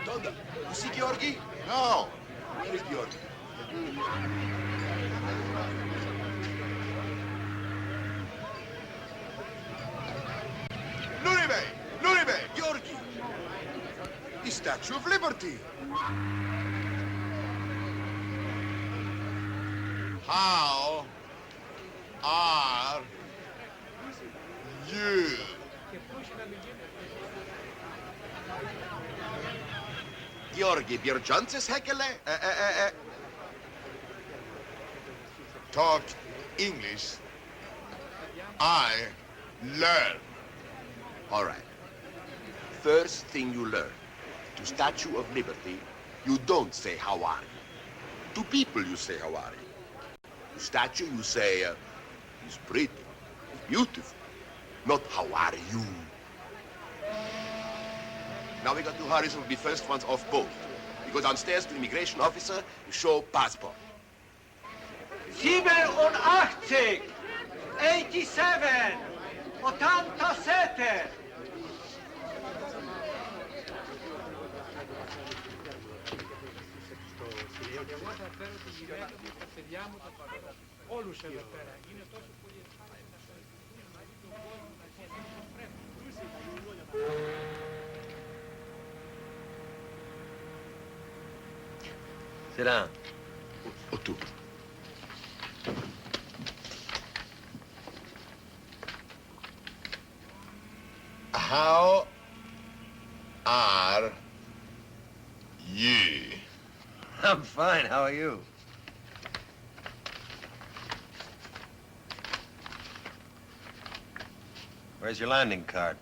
Donda. You see Gheorghi? No. Where is Gheorghi? Nuribe, Gheorghi! the Statue of Liberty. How are you? Gheorghi Birjantzes Hekele? Talk English. I learn. All right. First thing you learn, to Statue of Liberty, you don't say how are you. To people you say how are you. To statue you say, he's pretty, he's beautiful, not how are you. Now we got to hurry, so we'll be first ones off boat. You go downstairs to the immigration officer, you show passport. 87, 87, 87. Όλους εδώ πέρα. Είναι τόσο πολύ Sit down. Otu. How are you? I'm fine. How are you? Where's your landing card?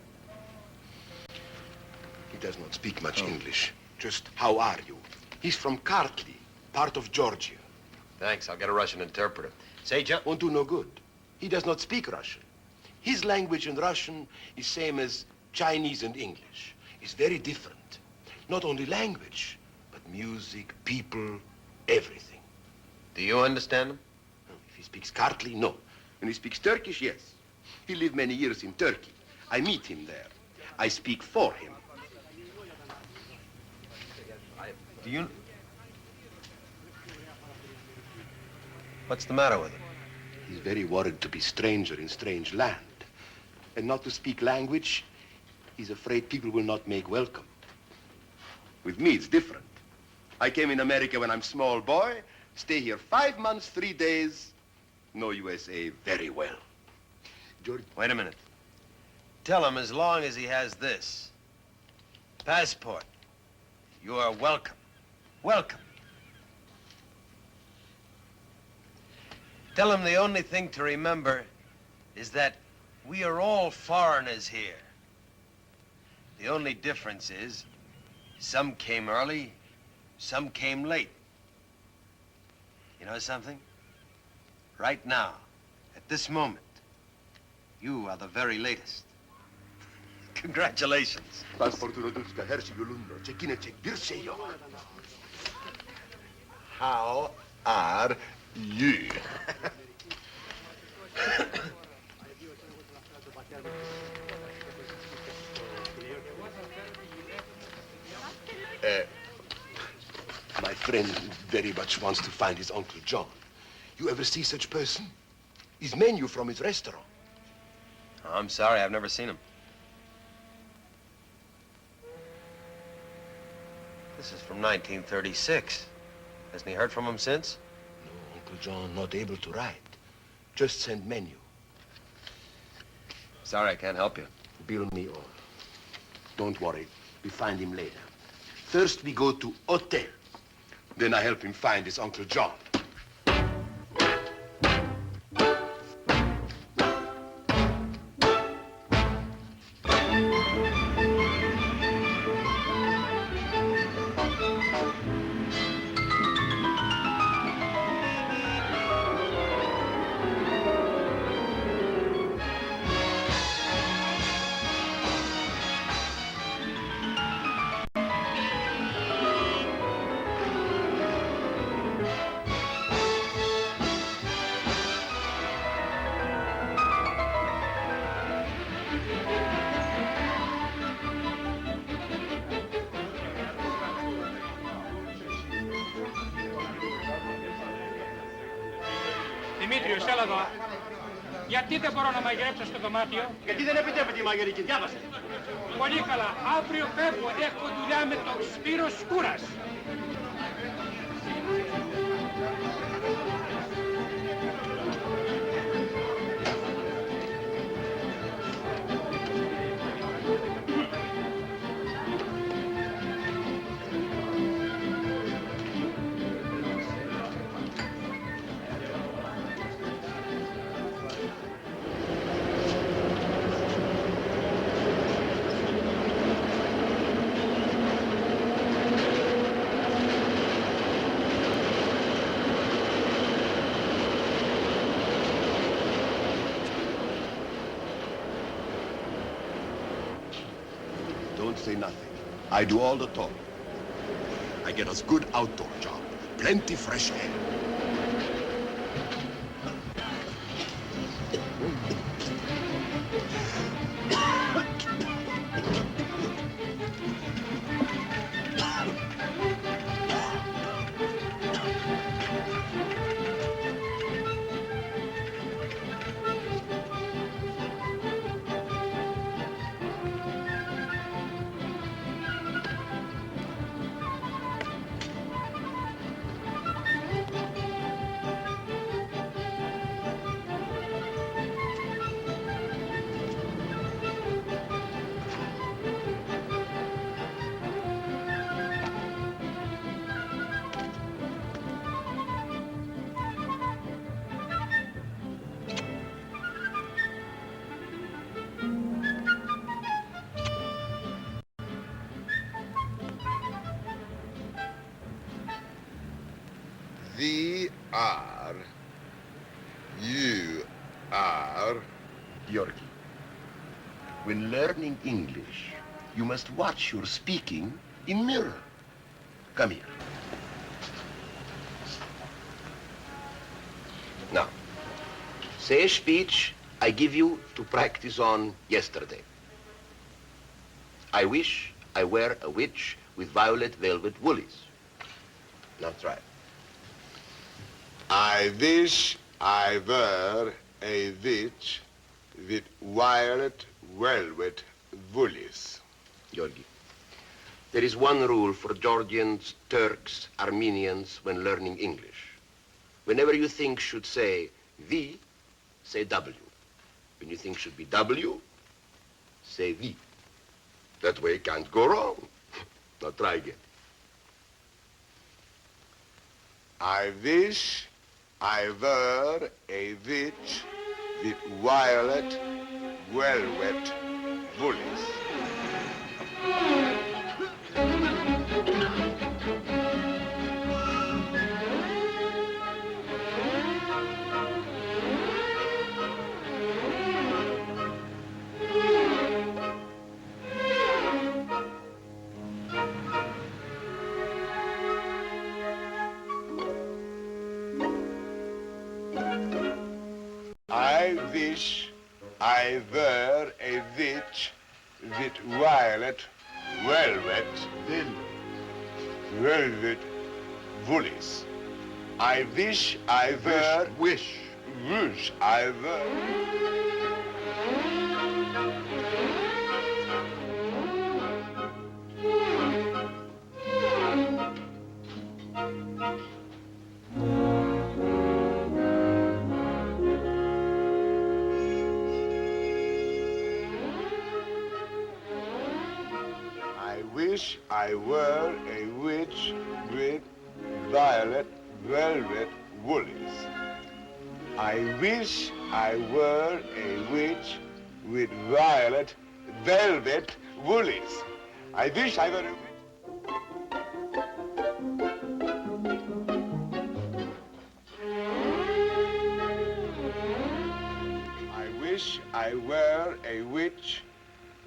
He does not speak much English. Just, how are you? He's from Kartli, part of Georgia. Thanks. I'll get a Russian interpreter. Say, John. Won't do no good. He does not speak Russian. His language and Russian is same as Chinese and English. It's very different. Not only language, but music, people, everything. Do you understand him? If he speaks Kartli, no. When he speaks Turkish, yes. He lived many years in Turkey. I meet him there. I speak for him. Do you... What's the matter with him? He's very worried to be stranger in strange land. And not to speak language, he's afraid people will not make welcome. With me, it's different. I came in America when I'm small boy, stay here 5 months, 3 days, know USA very well. George? Wait a minute. Tell him as long as he has this passport, you are welcome. Welcome. Tell him the only thing to remember is that we are all foreigners here. The only difference is some came early, some came late. You know something? Right now, at this moment, you are the very latest. Congratulations. How are you? My friend very much wants to find his Uncle John. You ever see such person? His menu from his restaurant. Oh, I'm sorry, I've never seen him. This is from 1936. Hasn't he heard from him since? No, Uncle John not able to write. Just send menu. Sorry, I can't help you. Bill me all. Don't worry, we find him later. First we go to hotel. Then I help him find his Uncle John. Δημήτριος, έλα εδώ. Γιατί δεν μπορώ να μαγειρέψω στο δωμάτιο? Γιατί δεν επιτρέπεται η μαγειρική, διάβασε. Πολύ καλά. Αύριο φεύγω. Έχω δουλειά με τον Σπύρο Σκούρας. Don't say nothing. I do all the talking. I get us good outdoor job. Plenty fresh air. The are, you are. Gheorghi, when learning English, you must watch your speaking in mirror. Come here. Now, say a speech I give you to practice on yesterday. I wish I were a witch with violet velvet woolies. Now try. I wish I were a witch with violet velvet woolies. Gheorghi, there is one rule for Georgians, Turks, Armenians when learning English. Whenever you think should say V, say W. When you think should be W, say V. That way it can't go wrong. Now try again. I wish I were a witch with violet velvet woolies. I wish I were a witch with violet velvet woolies. I wish I were... Wish I were... wish I were a witch with violet velvet woolies. I wish I were a witch with violet velvet woolies. I wish I were a witch. I wish I were a witch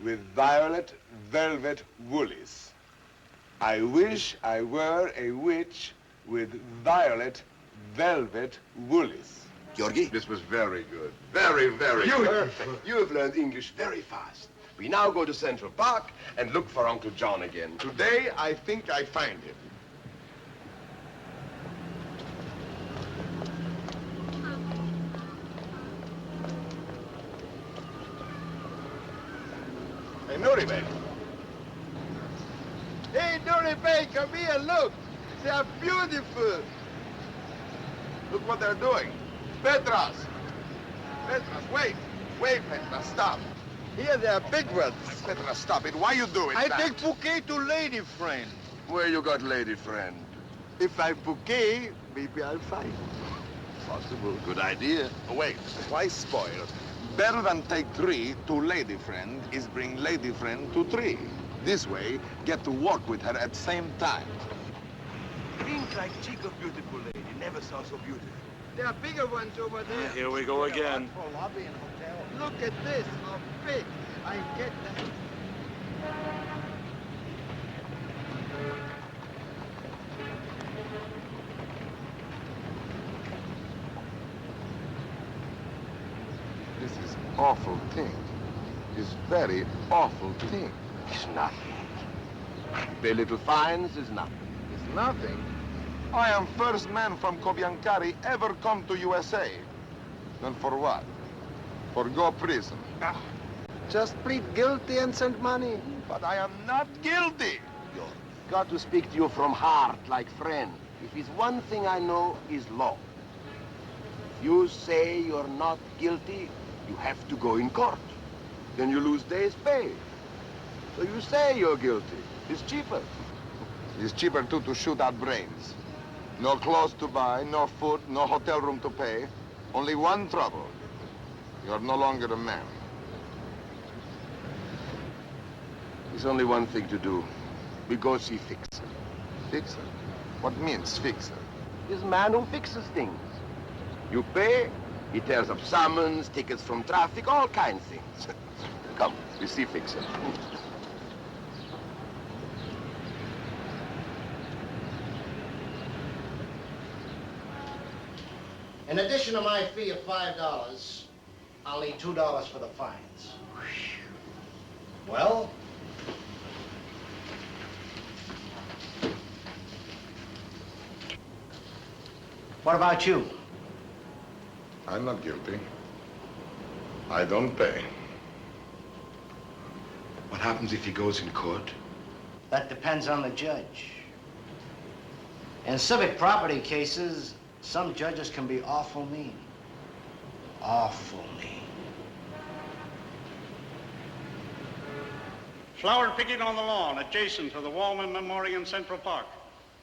with violet velvet woolies. I wish I were a witch with violet velvet woolies. Gheorghi, this was very good. Very, very perfect. You have learned English very fast. We now go to Central Park and look for Uncle John again. Today, I think I find him. Nuremberg. Hey, Nuremberg, come here, look. They are beautiful. Look what they're doing. Petras! Petras, wait! Wait, Petras, stop! Here they are big ones. Petras, stop it. Why you doing I that? take bouquet to lady friend. Where you got lady friend? If I bouquet, maybe I'll find. Possible. Good idea. Wait, why spoil? Better than take 3 to lady friend is bring lady friend to 3. This way, get to work with her at same time. Think like chick of beautiful lady. Never saw so beautiful. There are bigger ones over there. Here we go again. Look at this, how big. I get that. This is awful thing. It's very awful thing. It's nothing. Pay little fines is nothing. It's nothing. I am first man from Kobiankari ever come to USA. Then for what? For go prison. Just plead guilty and send money. But I am not guilty. Got to speak to you from heart, like friend. If it's one thing I know, is law. If you say you're not guilty, you have to go in court. Then you lose days' pay. So you say you're guilty. It's cheaper. It's cheaper too to shoot out brains. No clothes to buy, no food, no hotel room to pay. Only one trouble. You're no longer a man. There's only one thing to do. We go see Fixer. Fixer? What means fixer? He's a man who fixes things. You pay, he tears up summons, tickets from traffic, all kinds of things. Come, we see Fixer. In addition to my fee of $5, I'll need $2 for the fines. Well? What about you? I'm not guilty. I don't pay. What happens if he goes in court? That depends on the judge. In civic property cases, some judges can be awful mean. Awful mean. Flower picking on the lawn adjacent to the Wallman Memorial in Central Park.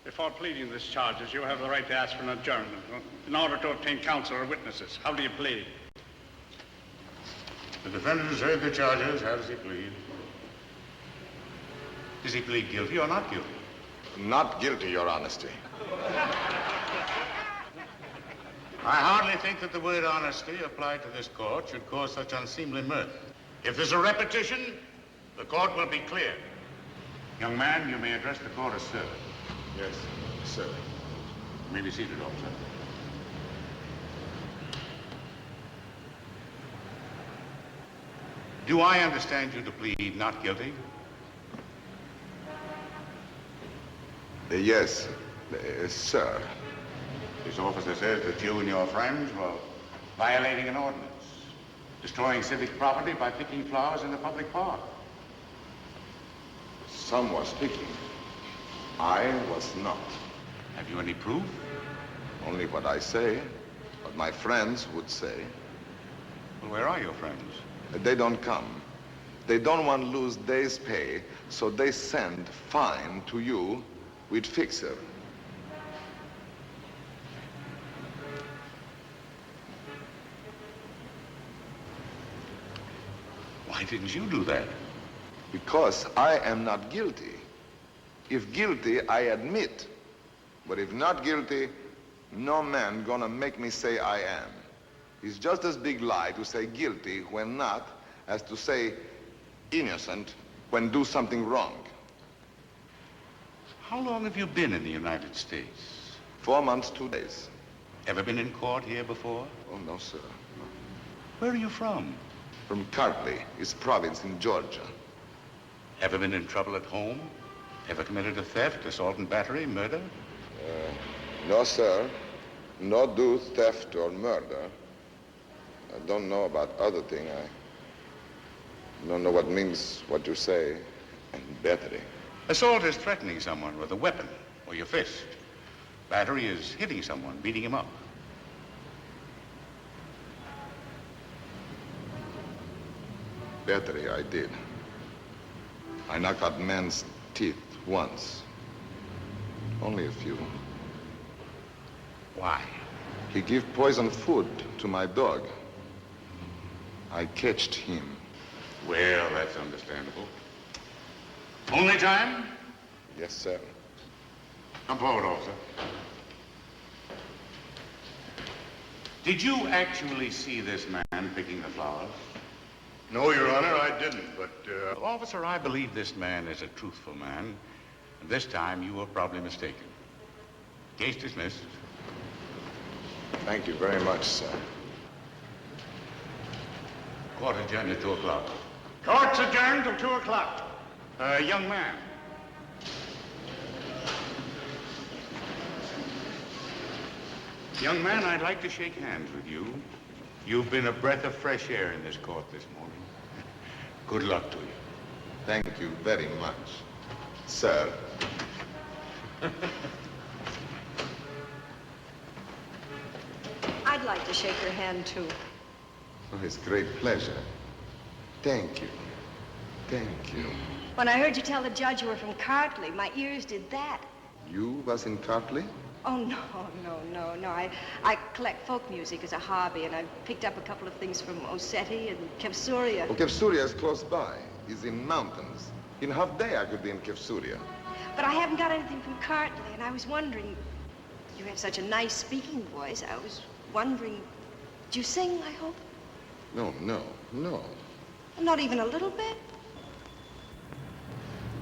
Before pleading this charges, you have the right to ask for an adjournment in order to obtain counsel or witnesses. How do you plead? The defendant has heard the charges. How does he plead? Does he plead guilty or not guilty? Not guilty, Your Honesty. I hardly think that the word honesty applied to this court should cause such unseemly mirth. If there's a repetition, the court will be clear. Young man, you may address the court as sir. Yes, sir. You may be seated, officer. Do I understand you to plead not guilty? Yes, sir. This officer says that you and your friends were violating an ordinance, destroying civic property by picking flowers in the public park. Some was speaking. I was not. Have you any proof? Only what I say, what my friends would say. Well, where are your friends? They don't come. They don't want to lose days' pay, so they send fine to you with fixer. Why didn't you do that? Because I am not guilty. If guilty, I admit. But if not guilty, no man gonna make me say I am. It's just as big lie to say guilty when not as to say innocent when do something wrong. How long have you been in the United States? 4 months, 2 days. Ever been in court here before? Oh, no, sir. No. Where are you from? From Kartli, it's province in Georgia. Ever been in trouble at home? Ever committed a theft, assault and battery, murder? No, sir. No do theft or murder. I don't know about other thing. You don't know what means what you say, and battery. Assault is threatening someone with a weapon or your fist. Battery is hitting someone, beating him up. Battery, I did. I knocked out man's teeth once. Only a few. Why? He gave poison food to my dog. I catched him. Well, that's understandable. Only time? Yes, sir. Come forward, officer. Did you actually see this man picking the flowers? No, Your Honor, I didn't, but, Officer, I believe this man is a truthful man. And this time you were probably mistaken. Case dismissed. Thank you very much, sir. Court adjourned at 2 o'clock. Court's adjourned till 2 o'clock. Young man. Young man, I'd like to shake hands with you. You've been a breath of fresh air in this court this morning. Good luck to you. Thank you very much, sir. I'd like to shake your hand, too. Oh, it's great pleasure. Thank you. Thank you. When I heard you tell the judge you were from Kartley, my ears did that. You was in Kartley? Oh, no. I collect folk music as a hobby, and I've picked up a couple of things from Ossetti and Kevsuria. Oh, Kevsuria is close by. It's in mountains. In half day I could be in Kevsuria. But I haven't got anything from Kartley, and I was wondering, you have such a nice speaking voice, I was wondering, do you sing, I hope? No. Not even a little bit?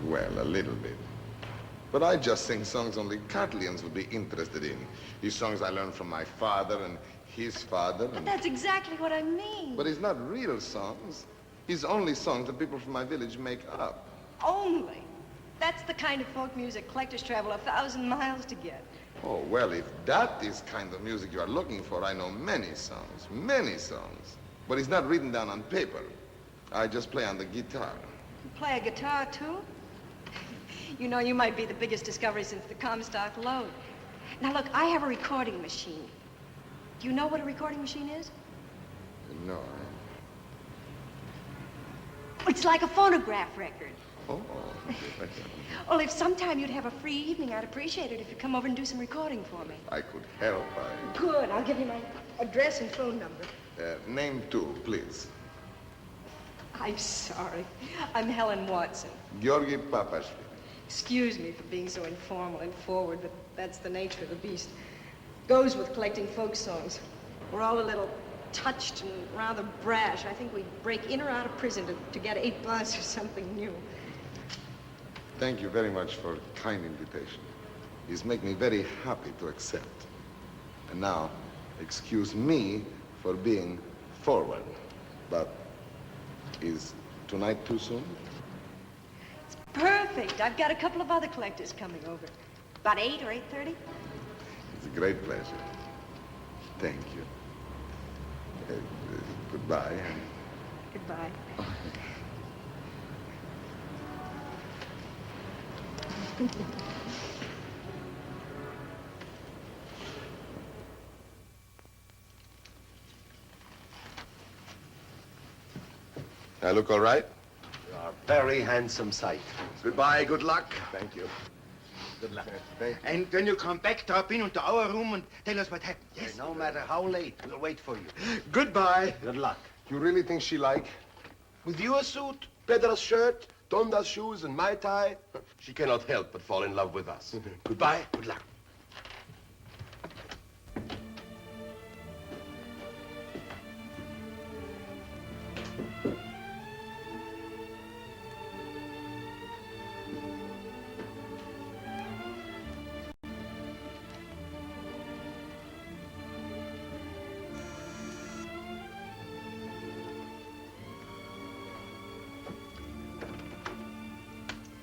Well, a little bit. But I just sing songs only Kartlians would be interested in. These songs I learned from my father and his father. But that's exactly what I mean. But it's not real songs. It's only songs that people from my village make up. Only? That's the kind of folk music collectors travel 1,000 miles to get. Oh, well, if that is kind of music you are looking for, I know many songs. But it's not written down on paper. I just play on the guitar. You play a guitar, too? You know, you might be the biggest discovery since the Comstock load. Now, look, I have a recording machine. Do you know what a recording machine is? No. It's like a phonograph record. Oh. Well, if sometime you'd have a free evening, I'd appreciate it if you'd come over and do some recording for me. I could help. Good. I'll give you my address and phone number. Name too, please. I'm sorry. I'm Helen Watson. Gheorghe Pапashvili. Excuse me for being so informal and forward, but that's the nature of the beast. Goes with collecting folk songs. We're all a little touched and rather brash. I think we'd break in or out of prison to get $8 or something new. Thank you very much for a kind invitation. It's made me very happy to accept. And now, excuse me for being forward. But is tonight too soon? It's perfect. I've got a couple of other collectors coming over. About 8 or 8:30? It's a great pleasure. Thank you. Goodbye. Goodbye. I look all right? You are a very handsome sight. Goodbye, good luck. Thank you. Good luck. And when you come back, drop in into our room and tell us what happened. Yes. No matter how late, we'll wait for you. Goodbye. Good luck. You really think she like? With your suit, Pedro's shirt, Tonda's shoes, and my tie, she cannot help but fall in love with us. Goodbye, good luck.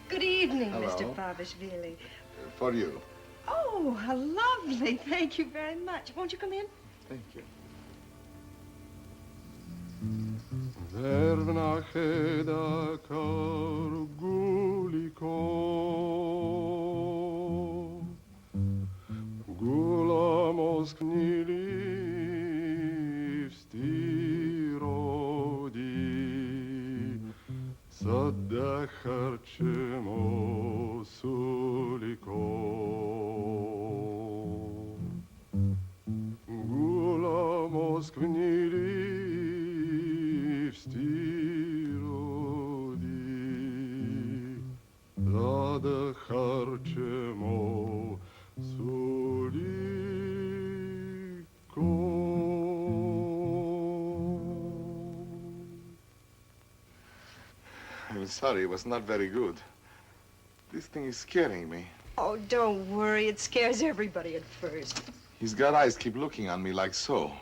Good evening, Hello. Mr. Pavishvili. For you. Oh, how lovely. Thank you very much. Won't you come in? Thank you. I'm sorry, it was not very good. This thing is scaring me. Oh, don't worry. It scares everybody at first. He's got eyes keep looking on me like so.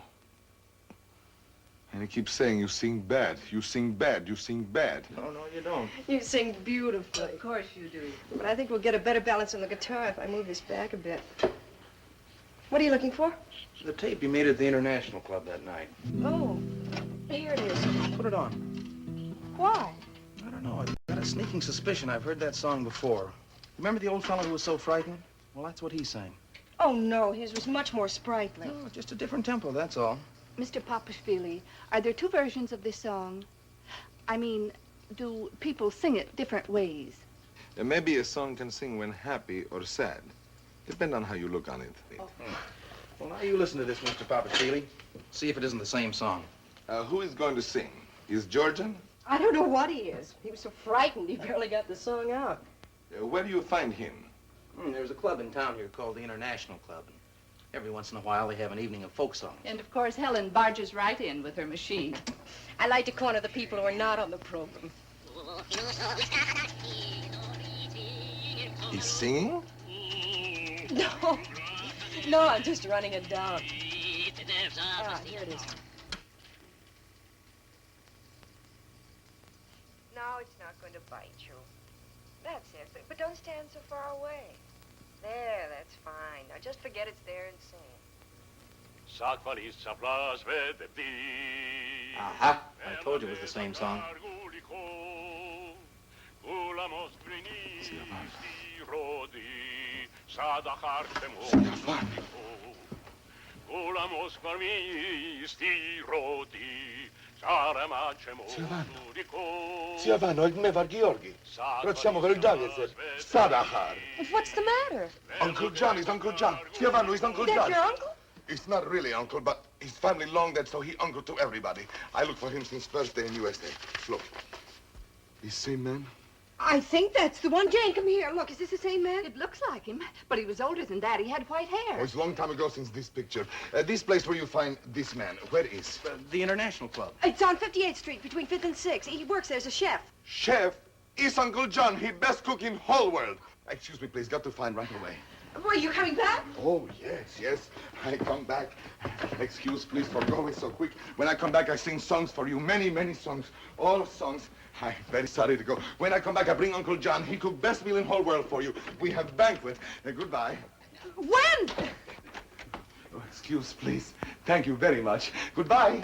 And he keeps saying, you sing bad, you sing bad, you sing bad. No, you don't. You sing beautifully. Of course you do. But I think we'll get a better balance on the guitar if I move this back a bit. What are you looking for? The tape you made at the International Club that night. Oh, here it is. Put it on. Why? I don't know. I've got a sneaking suspicion I've heard that song before. Remember the old fellow who was so frightened? Well, that's what he sang. Oh, no. His was much more sprightly. No, just a different tempo, that's all. Mr. Papa-Shvili, are there two versions of this song? I mean, do people sing it different ways? Maybe a song can sing when happy or sad. Depend on how you look on it. Oh. Well, now you listen to this, Mr. Papa-Shvili. See if it isn't the same song. Who is going to sing? Is Georgian? I don't know what he is. He was so frightened he barely got the song out. Where do you find him? There's a club in town here called the International Club. And every once in a while they have an evening of folk songs. And of course Helen barges right in with her machine. I like to corner the people who are not on the program. He's singing? No. No, I'm just running it down. Ah, here it is. No, it's not going to bite you. That's it. But don't stand so far away. There, that's fine. Now just forget it's there and sing. Aha! I told you it was the same song. Silvano, il me var Gheorghi. Siamo per il Davies. Sadachar. What's the matter? Uncle John is Uncle John. Silvano is Uncle That's John. your uncle? It's not really uncle, but his family long dead, so he uncle to everybody. I look for him since first day in USA. Look. This same man? I think that's the one. Jane, come here. Look, is this the same man? It looks like him, but he was older than that. He had white hair. Oh, it's a long time ago since this picture. This place where you find this man, where is? The International Club. It's on 58th Street, between 5th and 6th. He works there as a chef. Chef is Uncle John. He best cook in whole world. Excuse me, please. Got to find right away. Well, you coming back? Oh, yes. I come back. Excuse, please, for going so quick. When I come back, I sing songs for you. Many, many songs. All songs. I'm very sorry to go. When I come back, I bring Uncle John. He cook best meal in whole world for you. We have banquet. Goodbye. When? Oh, excuse, please. Thank you very much. Goodbye.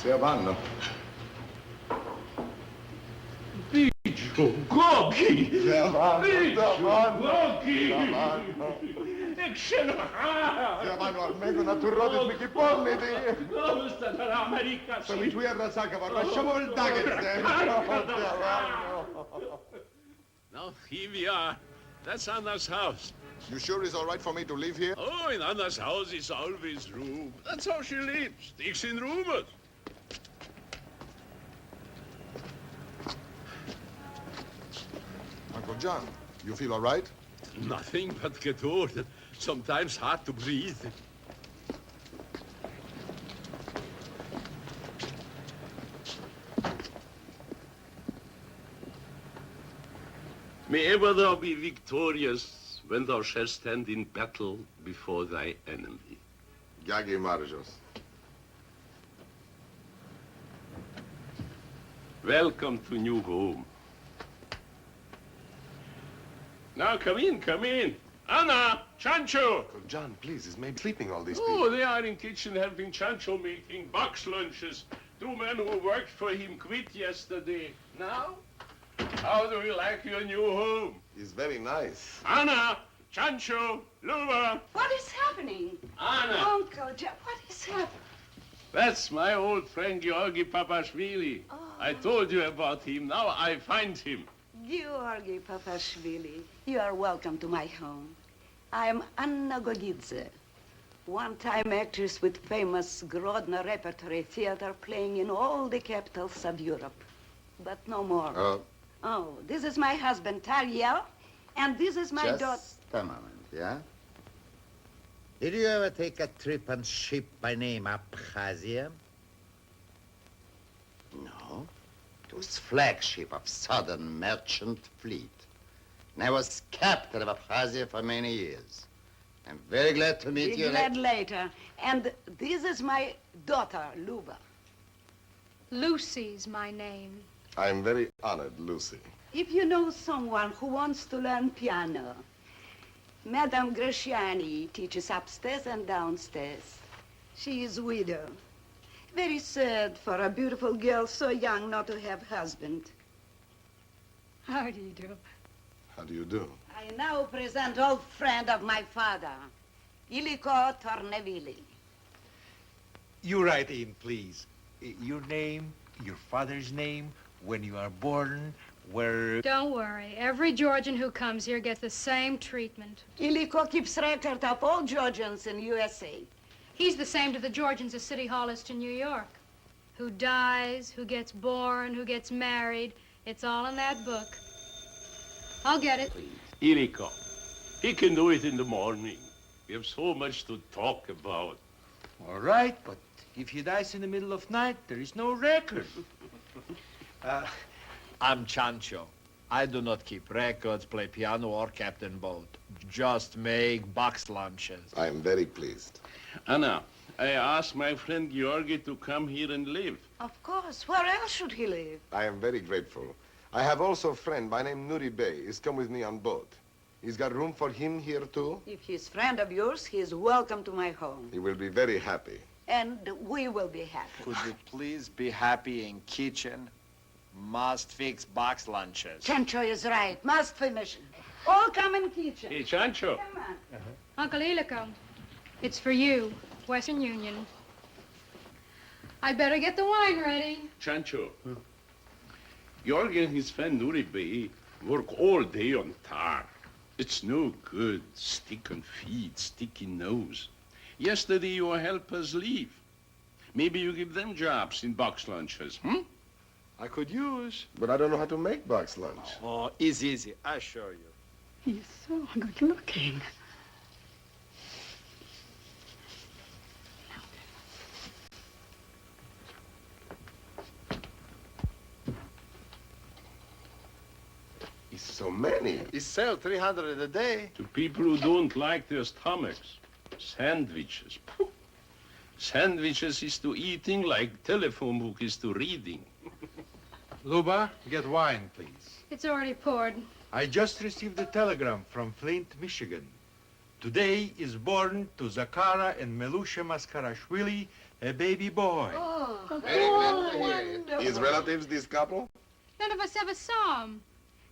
Se vanno. Biggio, Giochi! Se vanno. Giochi! Se vanno almeno na turrotis mi kipolni di. Dove sta l'America? So mi tu era saka var. Lasciamo il daget. Now, here we are. That's Anna's house. You sure it's all right for me to live here? Oh, in Anna's house is always room. That's how she lives. Sticks in rumors. Uncle John, you feel all right? Nothing but get old. Sometimes hard to breathe. May ever thou be victorious when thou shalt stand in battle before thy enemy. Gagi Marjos. Welcome to new home. Now come in, come in. Anna, Chancho. John, please, he's maybe sleeping all these Oh, people. they are in kitchen helping Chancho making box lunches. 2 men who worked for him quit yesterday. Now, how do you like your new home? He's very nice. Anna, Chancho, Luba. What is happening? Anna. Uncle, what is happening? That's my old friend Gеорgi Papashvili. Oh. I told you about him. Now I find him. Gеорgi Papashvili, you are welcome to my home. I am Anna Gogidze, one-time actress with famous Grodno Repertory Theater playing in all the capitals of Europe. But no more. Oh, this is my husband, Tariel, and this is my daughter. Just a moment, yeah? Did you ever take a trip on ship by name Abkhazia? No. It was flagship of Southern Merchant Fleet. And I was captain of Abkhazia for many years. I'm very glad to meet Be you. glad later. And this is my daughter, Luba. Lucy's my name. I'm very honored, Lucy. If you know someone who wants to learn piano, Madame Greciani teaches upstairs and downstairs. She is widow. Very sad for a beautiful girl so young not to have husband. How do you do? How do you do? I now present old friend of my father, Iliko Tornevili. You write in, please. Your name, your father's name, when you are born, where... Don't worry. Every Georgian who comes here gets the same treatment. Iliko keeps record of all Georgians in USA. He's the same to the Georgians as City Hall is to New York. Who dies, who gets born, who gets married. It's all in that book. I'll get it. Iliko. He can do it in the morning. We have so much to talk about. All right, but if he dies in the middle of night, there is no record. I'm Chancho. I do not keep records, play piano, or captain boat. Just make box lunches. I am very pleased. Anna, I asked my friend Gеорgi to come here and live. Of course. Where else should he live? I am very grateful. I have also a friend by name Nuri Bey. He's come with me on boat. He's got room for him here, too? If he's friend of yours, he is welcome to my home. He will be very happy. And we will be happy. Could you please be happy in kitchen? Must fix box lunches. Chancho is right. Must finish. All come in kitchen. Hey, Chancho. Come on. Uncle Iliko, it's for you, Western Union. I'd better get the wine ready. Chancho. Gеорgi and his friend Nuri Bey work all day on tar. It's no good. Stick on feet, sticky nose. Yesterday your helpers leave. Maybe you give them jobs in box lunches, I could use, but I don't know how to make box lunch. Oh, easy. I assure you. He's so good looking. It's so many. He sell 300 a day. To people who don't like their stomachs. Sandwiches. Pooh. Sandwiches is to eating like telephone book is to reading. Luba, get wine, please. It's already poured. I just received a telegram from Flint, Michigan. Today is born to Zakara and Melusha Maskarashvili a baby boy. Oh, Wonderful. His relatives, this couple? none of us ever saw him.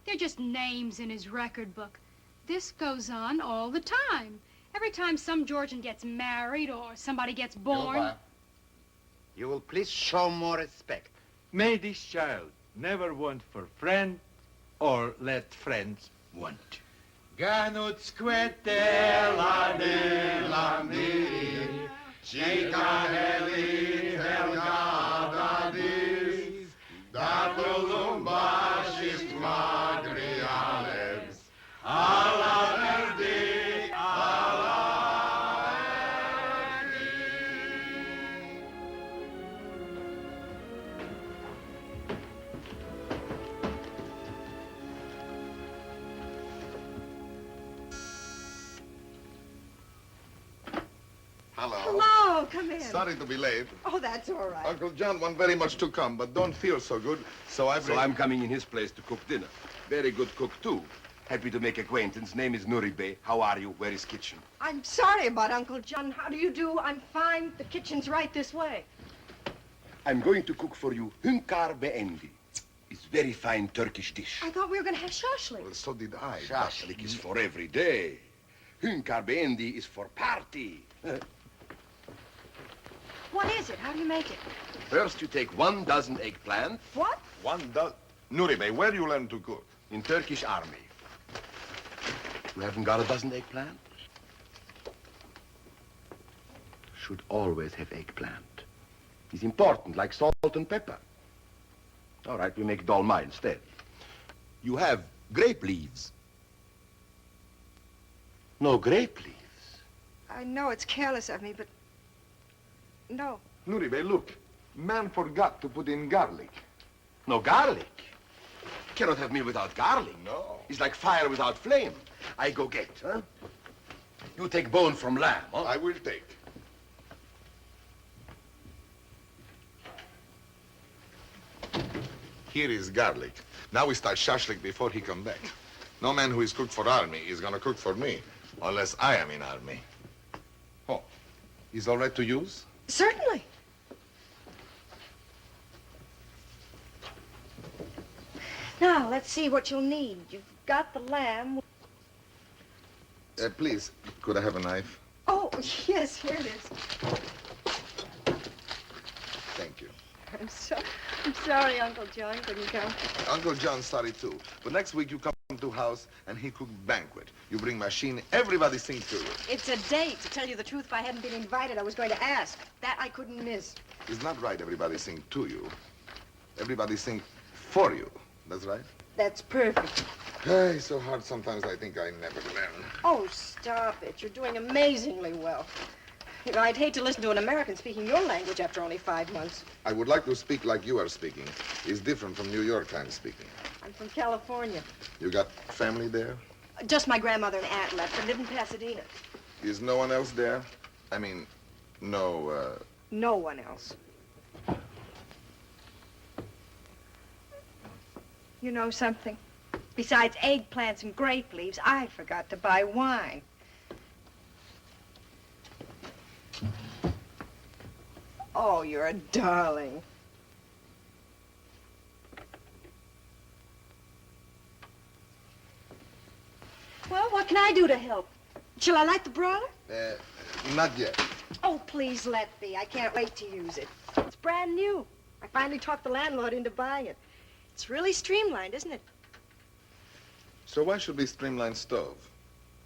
They're just names in his record book. This goes on all the time. Every time some Georgian gets married or somebody gets born. Luba, you will please show more respect. May this child never want for friend or let friends want. Ganut squete la de la mi, Chicanelli helgadadis, Datulumba shist magriales, alla verdi, alla Hello. Hello. Oh, come in. Sorry to be late. Oh, that's all right. Uncle John want very much to come, but don't feel so good, so I'm coming in his place to cook dinner. Very good cook, too. Happy to make acquaintance. Name is Nuri Bey. How are you? Where is kitchen? I'm sorry about Uncle John. How do you do? I'm fine. The kitchen's right this way. I'm going to cook for you hünkar beendi. It's very fine Turkish dish. I thought we were going to have shashlik. Well, so did I. Shashlik is for every day. Hünkar beendi is for party. What is it? How do you make it? First, you take 1 dozen eggplant. What? 1 dozen. Nuri Bey, where you learn to cook? In Turkish army. You haven't got a dozen eggplant? Should always have eggplant. It's important, like salt and pepper. All right, we make dolma instead. You have grape leaves. No grape leaves. I know it's careless of me, but no. Nuri Bey, look. Man forgot to put in garlic. No garlic. Cannot have meal without garlic. No. It's like fire without flame. I go get, huh? You take bone from lamb, huh? I will take. Here is garlic. Now we start shashlik before he come back. No man who is cooked for army is gonna cook for me, unless I am in army. Oh, is all right to use? Certainly. Now, let's see what you'll need. You've got the lamb. Please, could I have a knife? Oh, yes, here it is. Thank you. I'm sorry Uncle John couldn't come. Uncle John's sorry too. But next week you come to house and he cook banquet. You bring machine, everybody sing to you. It's a date. To tell you the truth, if I hadn't been invited, I was going to ask. That I couldn't miss. It's not right everybody sing to you. Everybody sing for you. That's right? That's perfect. It's so hard sometimes I think I never learn. Oh, stop it. You're doing amazingly well. You know, I'd hate to listen to an American speaking your language after only 5 months. I would like to speak like you are speaking. It's different from New York I'm speaking. I'm from California. You got family there? Just my grandmother and aunt left. They live in Pasadena. Is no one else there? I mean, no, No one else. You know something? Besides eggplants and grape leaves, I forgot to buy wine. Oh, you're a darling. Well, what can I do to help? Shall I light the broiler? Not yet. Oh, please let me. I can't wait to use it. It's brand new. I finally talked the landlord into buying it. It's really streamlined, isn't it? So why should we streamline stove?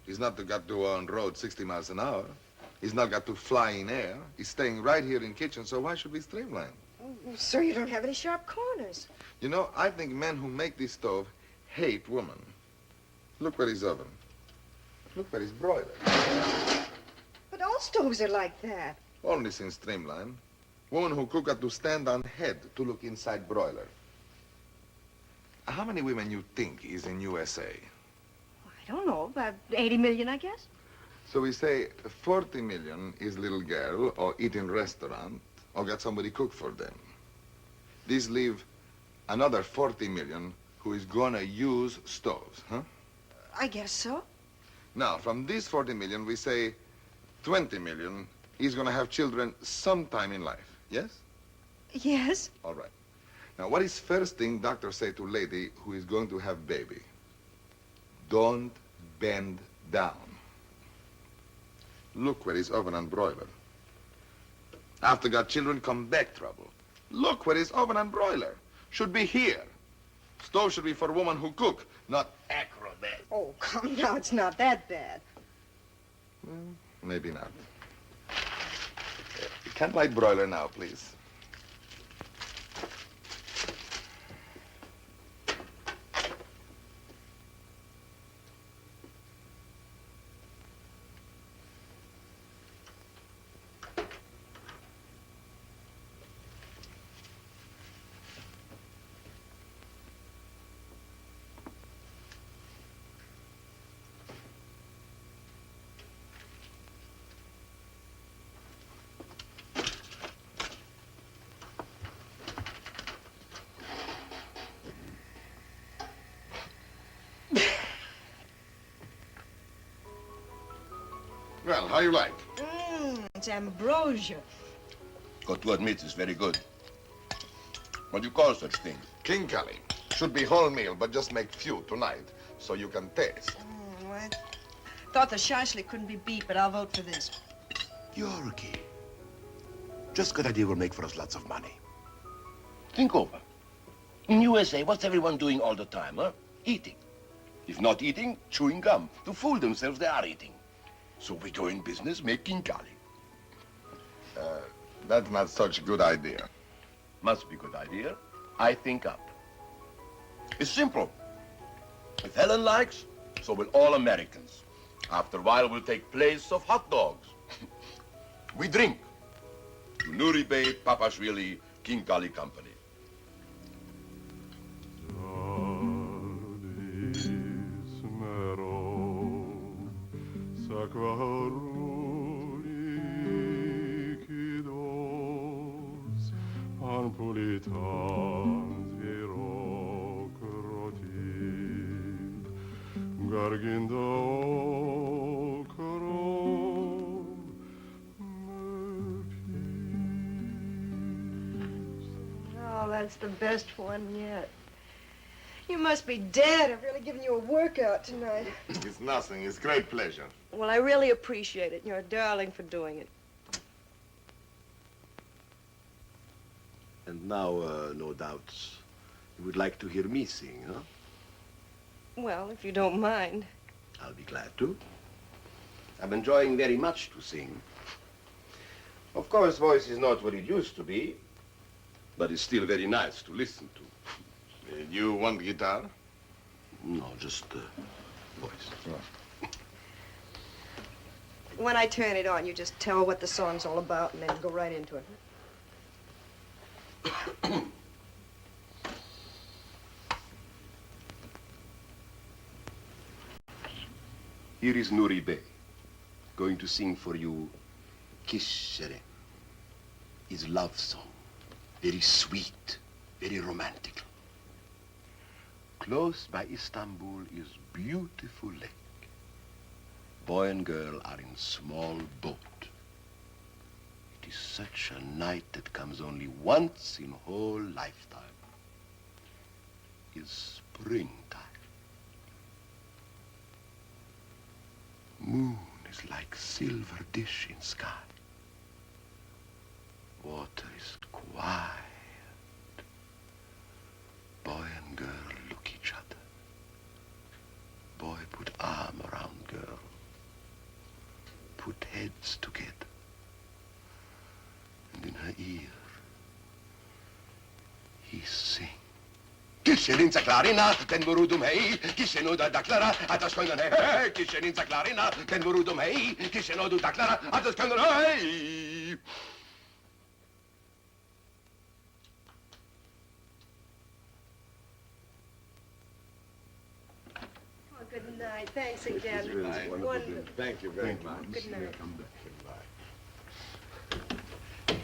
He's not got to go on road 60 miles an hour. He's not got to fly in air. He's staying right here in kitchen, so why should we streamline? Oh, sir, you don't have any sharp corners. You know, I think men who make this stove hate women. Look where his oven. Look where his broiler. But all stoves are like that. Only since streamline. Women who cook got to stand on head to look inside broiler. How many women you think is in USA? I don't know, about 80 million, I guess. So we say 40 million is little girl or eat in restaurant or got somebody cook for them. These leave another 40 million who is gonna use stoves, huh? I guess so. Now, from these 40 million, we say 20 million is gonna have children sometime in life, yes? Yes. All right. Now, what is first thing doctor say to lady who is going to have baby? Don't bend down. Look where is oven and broiler. After got children, come back trouble. Look where is oven and broiler. Should be here. Stove should be for women who cook, not acrobat. Oh, come now, it's not that bad. Well, maybe not. Can't light broiler now, please. Well, how you like? It's ambrosia. Got to admit, it's very good. What do you call such things? King Cali. Should be wholemeal, but just make few tonight, so you can taste. I thought the shashlik couldn't be beat, but I'll vote for this. Gheorghi. Just good idea will make for us lots of money. Think over. In USA, what's everyone doing all the time, huh? Eating. If not eating, chewing gum. To fool themselves, they are eating. So we go in business making Cali. That's not such a good idea. Must be good idea. I think up. It's simple. If Helen likes, so will all Americans. After a while, we'll take place of hot dogs. We drink. To Nuribe, Papashvili, King Kali Company. Oh, that's the best one yet. You must be dead. I've really given you a workout tonight. It's nothing. It's great pleasure. Well, I really appreciate it. You're a darling for doing it. And now, no doubt, you would like to hear me sing, huh? Well, if you don't mind. I'll be glad to. I'm enjoying very much to sing. Of course, voice is not what it used to be, but it's still very nice to listen to. You want guitar? No, just voice. Oh. When I turn it on, you just tell what the song's all about and then go right into it. Here is Nuribe, going to sing for you Kishere, his love song. Very sweet, very romantic. Close by Istanbul is beautiful lake. Boy and girl are in small boat. It is such a night that comes only once in whole lifetime. Is springtime. Moon is like silver dish in sky. Water is quiet. Boy and girl look each other. Boy put arm around girl. Put heads together. And in her ear, he sings. Kisheninca clarina, ten vorudum hei, kishenoda daklara, ataskondon hei, kisheninca clarina, ten vorudum hei, kishenodu daklara, ataskondon hei. Oh, good night. Thanks again. Good night. Wonderful. Thank you very much. Good night. Come back.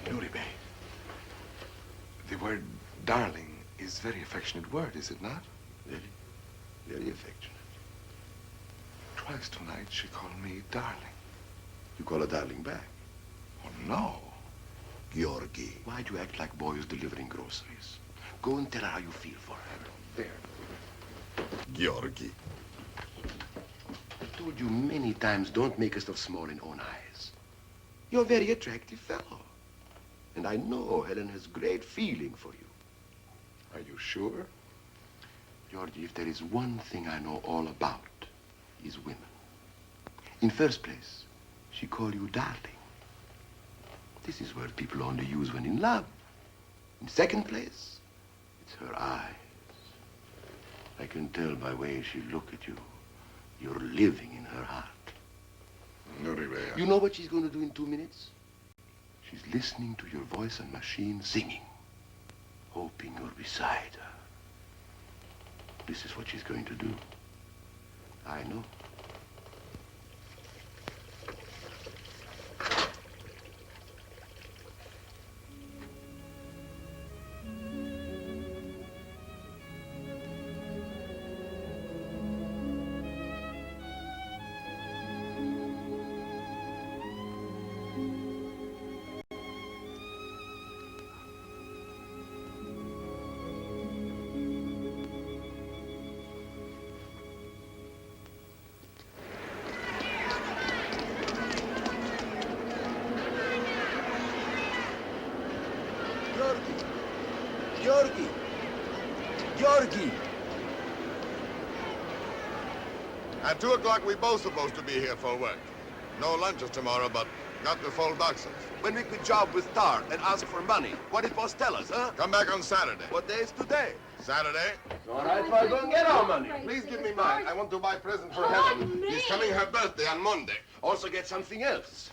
Nuribe, the word darling is a very affectionate word, is it not? Very, very affectionate. Twice tonight she called me darling. You call her darling back? Oh, no. Gheorghi, why do you act like boys delivering groceries? Go and tell her how you feel for her. There. Gheorghi. I told you many times, don't make yourself small in own eyes. You're a very attractive fellow. And I know Helen has great feeling for you. Are you sure? Georgie, if there is one thing I know all about, is women. In first place, she called you darling. This is word people only use when in love. In second place, it's her eyes. I can tell by the way she look at you. You're living in her heart. Nuribe. You know what she's going to do in 2 minutes? She's listening to your voice and machine singing, hoping you're beside her. This is what she's going to do. I know. Gheorghi! Gheorghi! At 2 o'clock, we're both supposed to be here for work. No lunches tomorrow, but got the full boxes. When we quit job with Tar and ask for money, what did boss tell us, huh? Come back on Saturday. What day is today? Saturday? All right, well, go and get our money. Please give me mine. I want to buy a present for Helen. She's coming her birthday on Monday. Also get something else.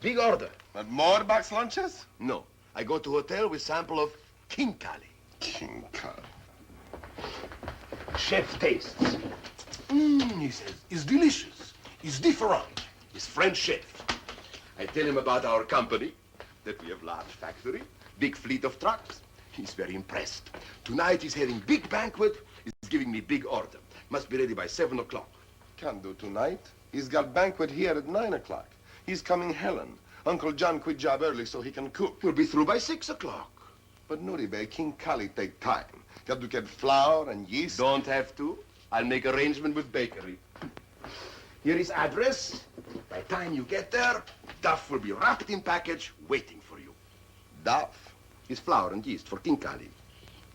Big order. But more box lunches? No. I go to hotel with sample of King Kali. King Kali. Chef tastes. He says, it's delicious. It's different. He's French chef. I tell him about our company, that we have large factory, big fleet of trucks. He's very impressed. Tonight he's having big banquet. He's giving me big order. Must be ready by 7 o'clock. Can't do tonight. He's got banquet here at 9 o'clock. He's coming Helen. Uncle John quit job early so he can cook. We'll be through by 6 o'clock. But Nuribe, King Kali take time. Got to get flour and yeast. Don't have to. I'll make arrangement with bakery. Here is address. By the time you get there, duff will be wrapped in package, waiting for you. Duff? Is flour and yeast for King Kali.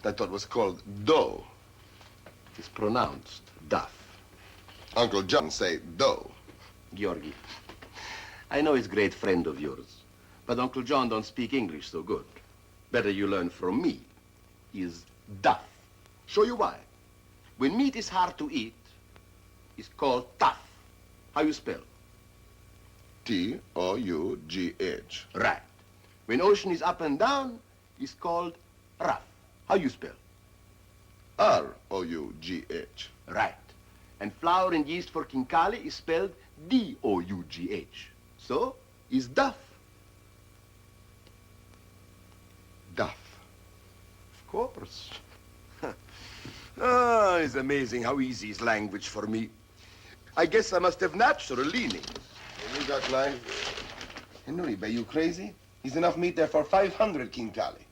I thought it was called dough. It's pronounced duff. Uncle John say dough. Gheorghi, I know he's a great friend of yours, but Uncle John don't speak English so good. Better you learn from me. Is duff. Show you why. When meat is hard to eat, it's called tough. How you spell? T-O-U-G-H. Right. When ocean is up and down, it's called rough. How you spell? R-O-U-G-H. Right. And flour and yeast for King Kali is spelled D-O-U-G-H. So, is duff. Duff. Of course. Ah, it's amazing how easy is language for me. I guess I must have natural leaning. You got life. Hey, Nuribe, you crazy? There's enough meat there for 500 King Kali.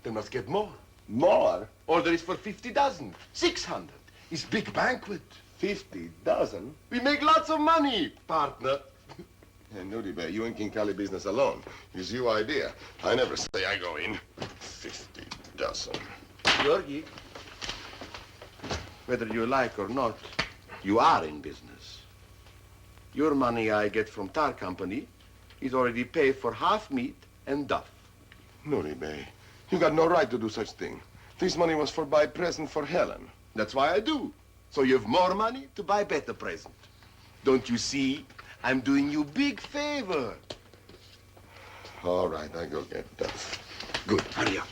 They must get more. More? Order is for 50 dozen. 600. It's big banquet. 50 dozen? We make lots of money, partner. Hey, Nuribe, you and King Kali business alone. It's your idea. I never say I go in. 50 dozen. Gheorghi, whether you like or not, you are in business. Your money I get from Tar Company is already paid for half meat and duff. Nuribe, you got no right to do such thing. This money was for buy present for Helen. That's why I do. So you have more money to buy better present. Don't you see? I'm doing you big favor. All right, I go get duff. Good, hurry up.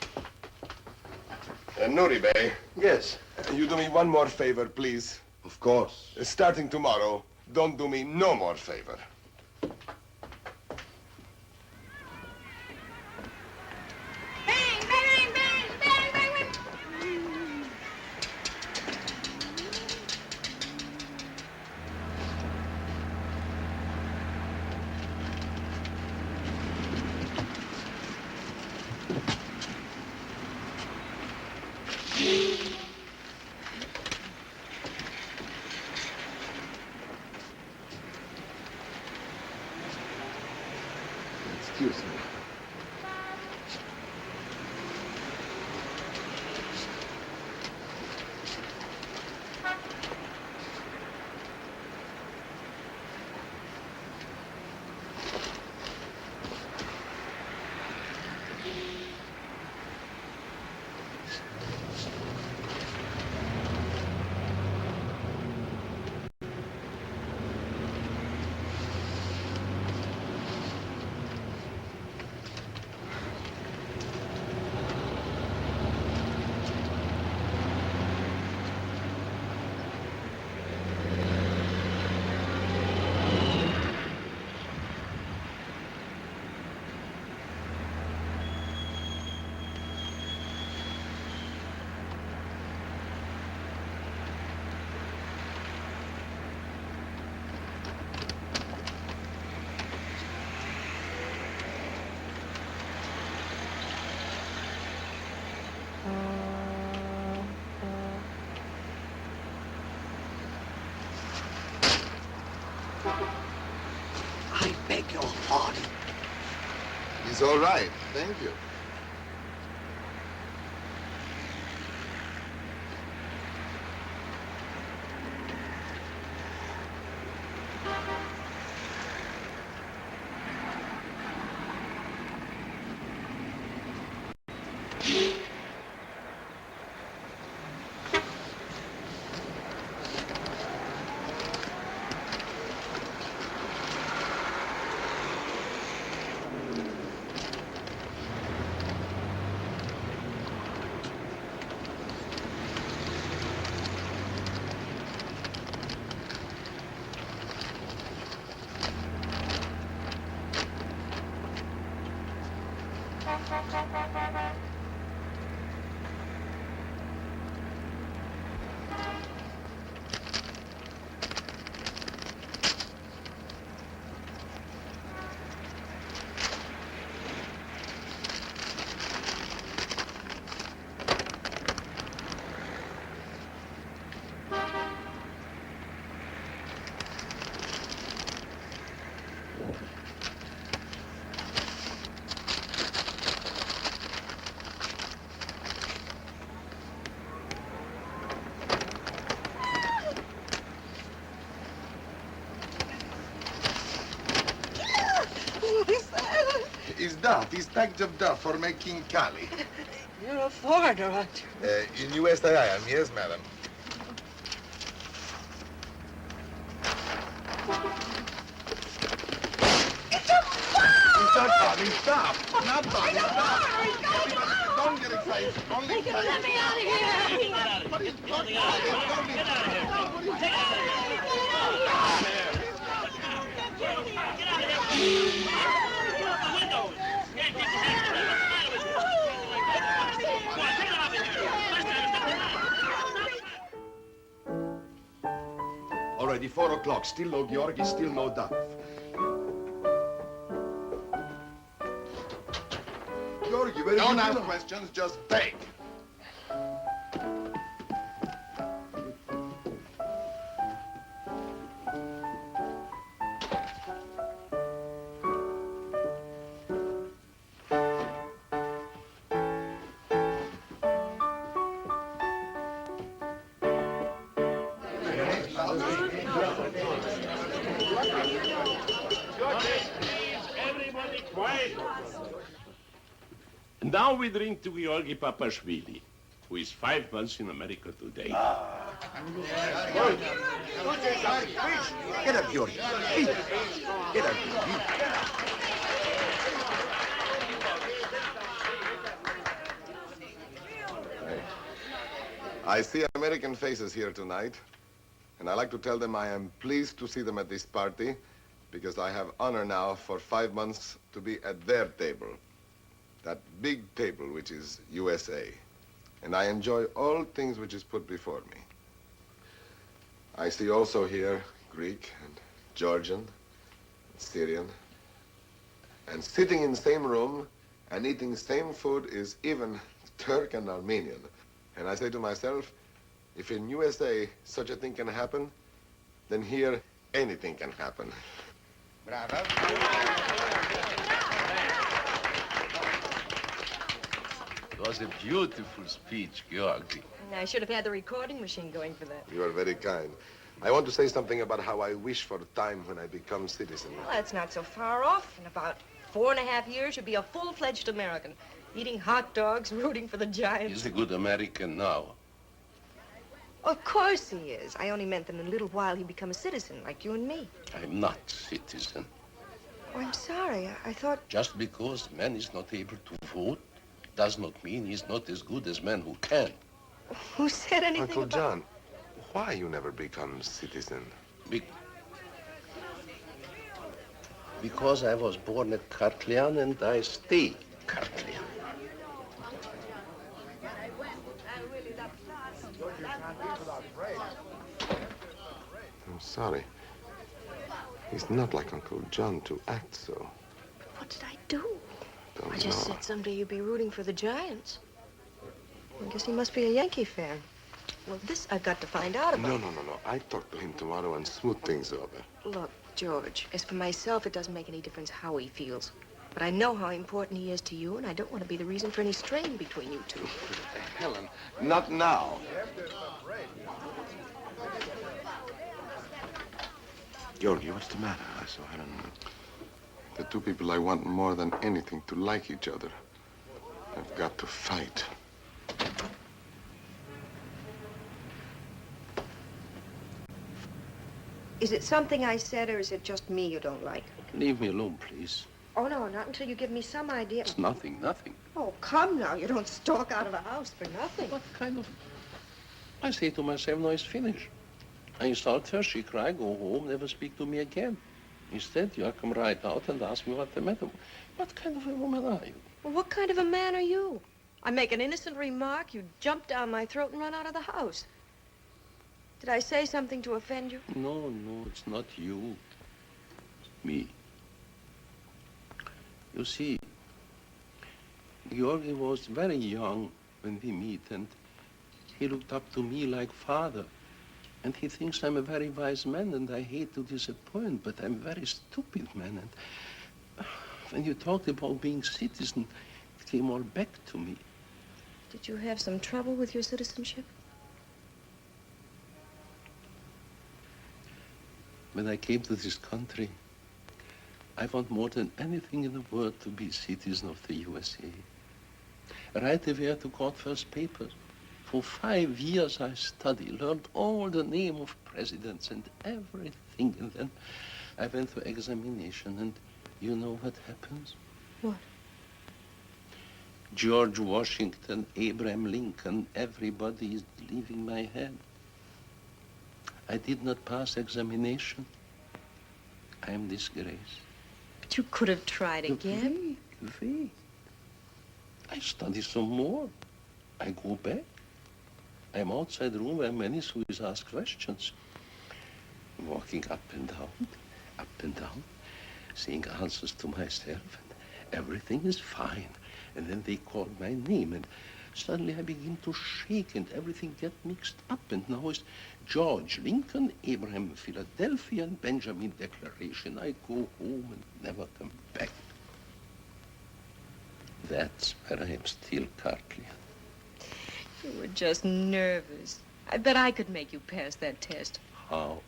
Nuribe. Yes? You do me one more favor, please. Of course. Starting tomorrow, don't do me no more favor. Excuse me. I beg your pardon. It's all right. Thank you. Is that? Is package of duff for making Cali. You're a foreigner, aren't you? In USA I am, yes, madam. It's a bomb! It's not Bobby, stop! Not Bobby, stop! Don't get excited. Only Let me out of here! What are you talking about? Don't be Already 4 o'clock. Still no Gheorghi, still no duff. Gheorghi, where Don't ask questions, just beg. Everybody quiet. Now we drink to Gheorgi Papashvili, who is 5 months in America today. Get up, Gheorghi. Get up. I see American faces here tonight, and I like to tell them I am pleased to see them at this party because I have honor now for 5 months to be at their table, that big table which is USA, and I enjoy all things which is put before me. I see also here Greek and Georgian, and Syrian, and sitting in same room and eating same food is even Turk and Armenian. And I say to myself, if in USA such a thing can happen, then here anything can happen. Bravo. It was a beautiful speech, Gheorghi. I should have had the recording machine going for that. You are very kind. I want to say something about how I wish for a time when I become citizen. Well, that's not so far off. In about 4.5 years, you'll be a full-fledged American, eating hot dogs, rooting for the Giants. He's a good American now. Of course he is. I only meant that in a little while he'd become a citizen, like you and me. I'm not citizen. Oh, I'm sorry. I thought... Just because man is not able to vote does not mean he's not as good as men who can. Who said anything Uncle about... John, why you never become citizen? Because I was born a Cartlian and I stay Cartlian. I'm sorry. He's not like Uncle John to act so. What did I do? Don't I just know. said someday you'd be rooting for the Giants. I guess he must be a Yankee fan. Well, this I've got to find out about. No. I talk to him tomorrow and smooth things over. Look, George, as for myself, it doesn't make any difference how he feels. But I know how important he is to you, and I don't want to be the reason for any strain between you two. Helen, not now. Gheorghi, what's the matter? I saw Helen. The two people I want more than anything to like each other have got to fight. Is it something I said, or is it just me you don't like? Leave me alone, please. Oh, no, not until you give me some idea. It's nothing. Oh, come now. You don't stalk out of a house for nothing. What kind of... I say to myself, no, it's finished. I insult her, she cry, go home, never speak to me again. Instead, you come right out and ask me what the matter. What kind of a woman are you? Well, what kind of a man are you? I make an innocent remark, you jump down my throat and run out of the house. Did I say something to offend you? No, it's not you. It's me. You see, Gheorghi was very young when we meet, and he looked up to me like father. And he thinks I'm a very wise man, and I hate to disappoint, but I'm a very stupid man. And when you talked about being citizen, it came all back to me. Did you have some trouble with your citizenship? When I came to this country, I want more than anything in the world to be citizen of the USA. Right away I took out first papers. For 5 years I studied, learned all the name of presidents and everything. And then I went to examination, and you know what happens? What? George Washington, Abraham Lincoln, everybody is leaving my head. I did not pass examination. I am disgraced. But you could have tried again. Wait. I study some more. I go back. I'm outside the room where many Swiss ask questions. Walking up and down, saying answers to myself, and everything is fine. And then they call my name, and suddenly I begin to shake, and everything gets mixed up. And now it's George, Lincoln, Abraham, Philadelphia, and Benjamin Declaration. I go home and never come back. That's where I am still, Cartlian. You were just nervous. I bet I could make you pass that test. How?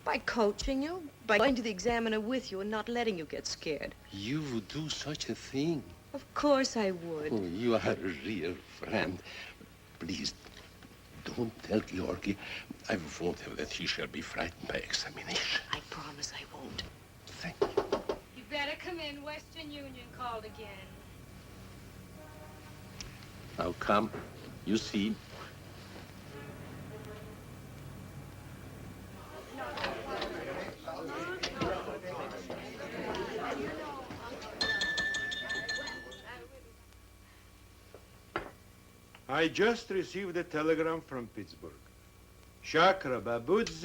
By coaching you, by going to the examiner with you and not letting you get scared. You would do such a thing? Of course I would. Oh, you are a real friend. Please, don't tell Gheorghi. I won't have that he shall be frightened by examination. I promise I won't. Thank you. You better come in. Western Union called again. Now come. You see. I just received a telegram from Pittsburgh. Chakra Babudzi...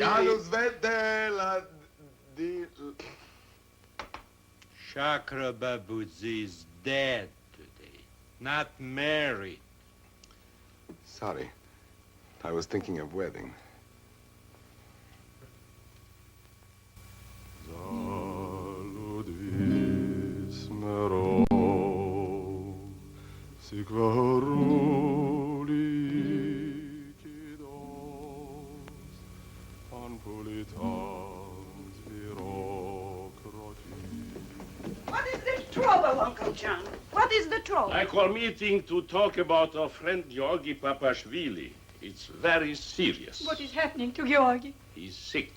Chakra Babudzi is dead today, not married. Sorry. I was thinking of wedding. What is the trouble, Uncle John? What is the trouble? I call meeting to talk about our friend Gheorghi Papashvili. It's very serious. What is happening to Gheorghi? He's sick.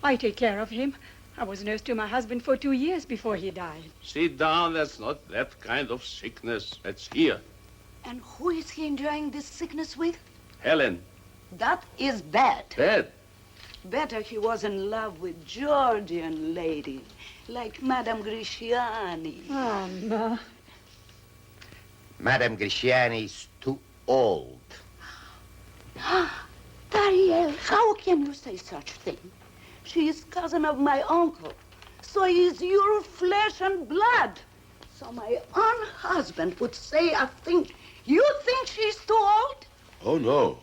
I take care of him. I was nurse to my husband for 2 years before he died. Sit down. That's not that kind of sickness. That's here. And who is he enjoying this sickness with? Helen. That is bad. Bad? Better he was in love with Georgian lady, like Madame Grisciani. Oh, no. Madame Grisciani is too old. Dariel, how can you say such thing? She is cousin of my uncle. So is your flesh and blood. So my own husband would say a thing. You think she's too old? Oh, no.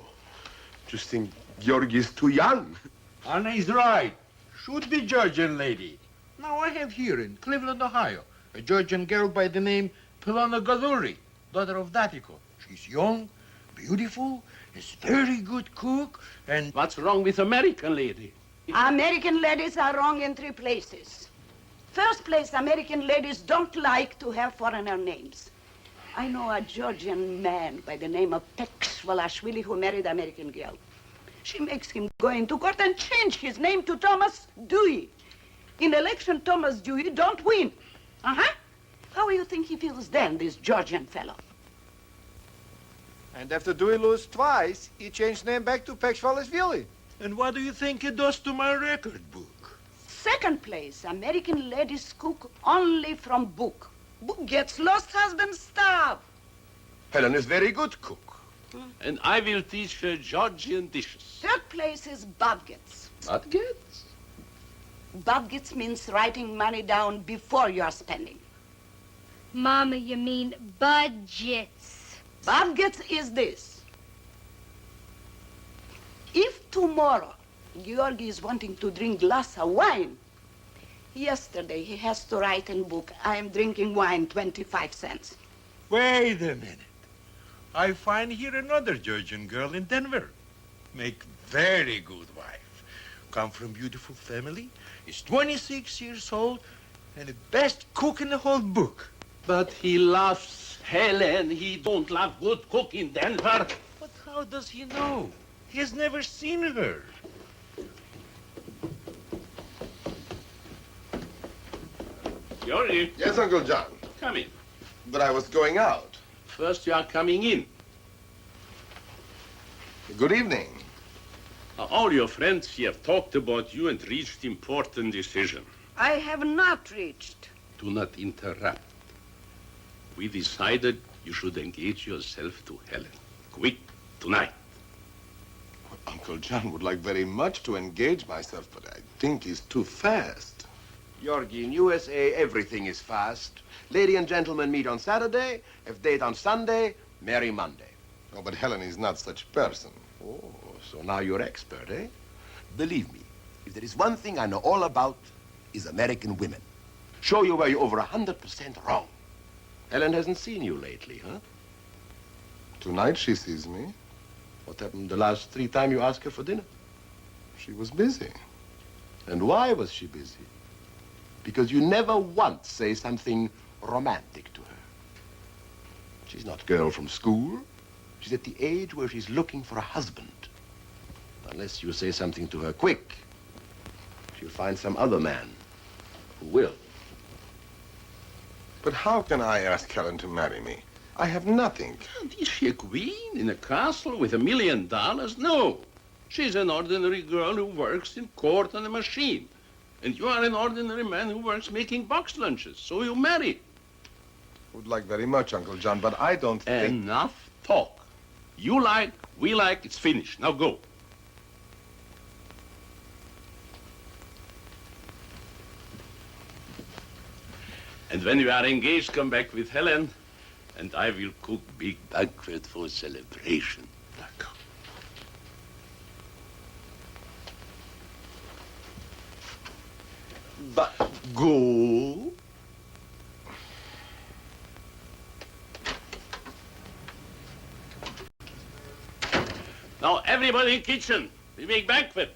Just think Gheorghi is too young. Anna is right. Should be Georgian lady. Now I have here in Cleveland, Ohio, a Georgian girl by the name Pilona Gaduri, daughter of Datiko. She's young, beautiful, is very good cook, and... What's wrong with American lady? American ladies are wrong in 3 places. First place, American ladies don't like to have foreigner names. I know a Georgian man by the name of Pashvilashvili who married an American girl. She makes him go into court and change his name to Thomas Dewey. In election, Thomas Dewey don't win. How do you think he feels then, this Georgian fellow? And after Dewey lose twice, he changed name back to Pashvilashvili. And what do you think it does to my record book? Second place, American ladies cook only from book. Book gets lost, husband, stop. Helen is very good cook. And I will teach her Georgian dishes. Third place is budgets. Budgets? Budgets means writing money down before you are spending. Mama, you mean budgets. Budgets is this. If tomorrow Gheorghi is wanting to drink glass of wine, yesterday he has to write in book, I am drinking wine 25 cents. Wait a minute. I find here another Georgian girl in Denver. Make very good wife. Come from beautiful family, is 26 years old, and the best cook in the whole book. But he loves Helen. He don't love good cook in Denver. But how does he know? He has never seen her. Gheorghi. Yes, Uncle John. Come in. But I was going out. First, you are coming in. Good evening. All your friends here have talked about you and reached important decision. I have not reached. Do not interrupt. We decided you should engage yourself to Helen. Quick, tonight. Well, Uncle John would like very much to engage myself, but I think he's too fast. Gheorghi, in USA, everything is fast. Lady and gentleman meet on Saturday, have date on Sunday, marry Monday. Oh, but Helen is not such a person. Oh, so now you're expert, eh? Believe me, if there is one thing I know all about, is American women. Show you where you're over 100% wrong. Helen hasn't seen you lately, huh? Tonight she sees me. What happened the last 3 times you asked her for dinner? She was busy. And why was she busy? Because you never once say something romantic to her. She's not a girl from school. She's at the age where she's looking for a husband. Unless you say something to her quick, she'll find some other man who will. But how can I ask Helen to marry me? I have nothing. And is she a queen in a castle with $1 million? No. She's an ordinary girl who works in court on a machine. And you are an ordinary man who works making box lunches. So you marry. Would like very much, Uncle John, but I don't think... Enough talk. You like, we like, it's finished. Now go. And when you are engaged, come back with Helen, and I will cook big banquet for celebration. But go. Now everybody in kitchen. We make banquet.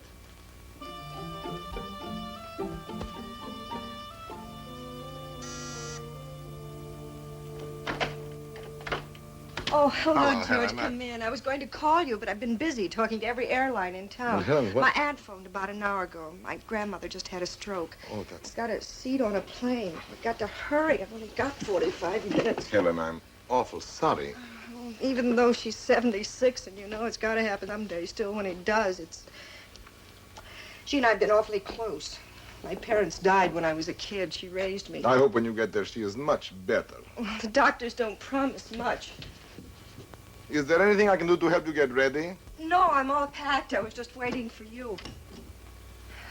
Oh, hello, Hello, George. Helen. Come in. I was going to call you, but I've been busy talking to every airline in town. Well, Helen, what- My aunt phoned about an hour ago. My grandmother just had a stroke. Oh, that's... She's got a seat on a plane. We've got to hurry. I've only got 45 minutes. Helen, I'm awful sorry. Even though she's 76, and you know it's got to happen someday, still when it does, it's... She and I have been awfully close. My parents died when I was a kid. She raised me. I hope when you get there she is much better. The doctors don't promise much. Is there anything I can do to help you get ready? No, I'm all packed. I was just waiting for you.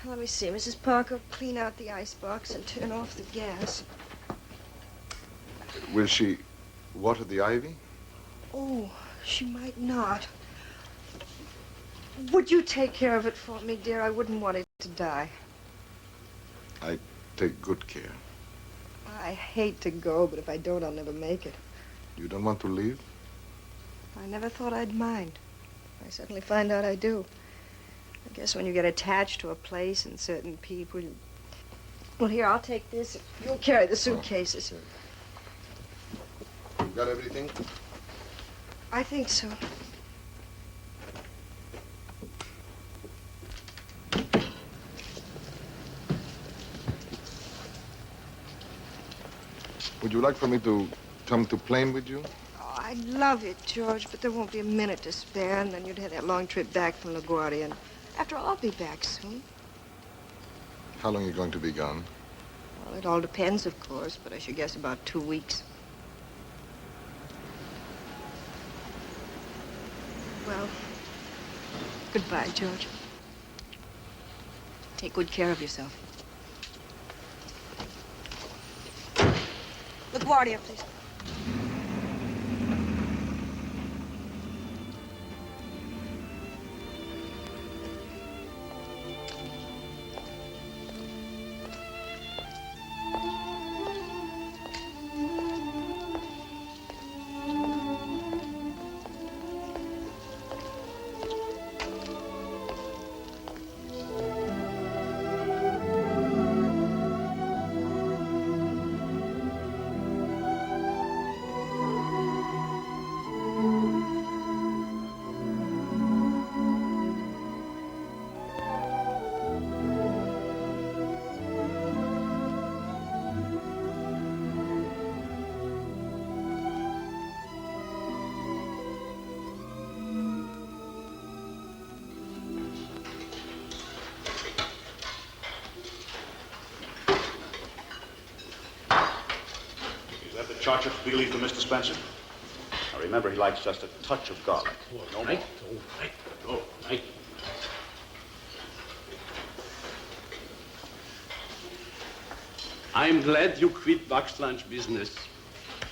Let me see, Mrs. Parker, clean out the icebox and turn off the gas. Will she water the ivy? Oh, she might not. Would you take care of it for me, dear? I wouldn't want it to die. I take good care. I hate to go, but if I don't, I'll never make it. You don't want to leave? I never thought I'd mind. I suddenly find out I do. I guess when you get attached to a place and certain people, you... Well, here, I'll take this. You'll carry the suitcases. You got everything? I think so. Would you like for me to come to plane with you? Oh, I'd love it, George, but there won't be a minute to spare, and then you'd have that long trip back from LaGuardia. And after all, I'll be back soon. How long are you going to be gone? Well, it all depends, of course, but I should guess about 2 weeks. Well, goodbye, George. Take good care of yourself. LaGuardia, please. Charge of belief to Mr. Spencer. Now remember, he likes just a touch of garlic. No more. All right. I'm glad you quit box lunch business.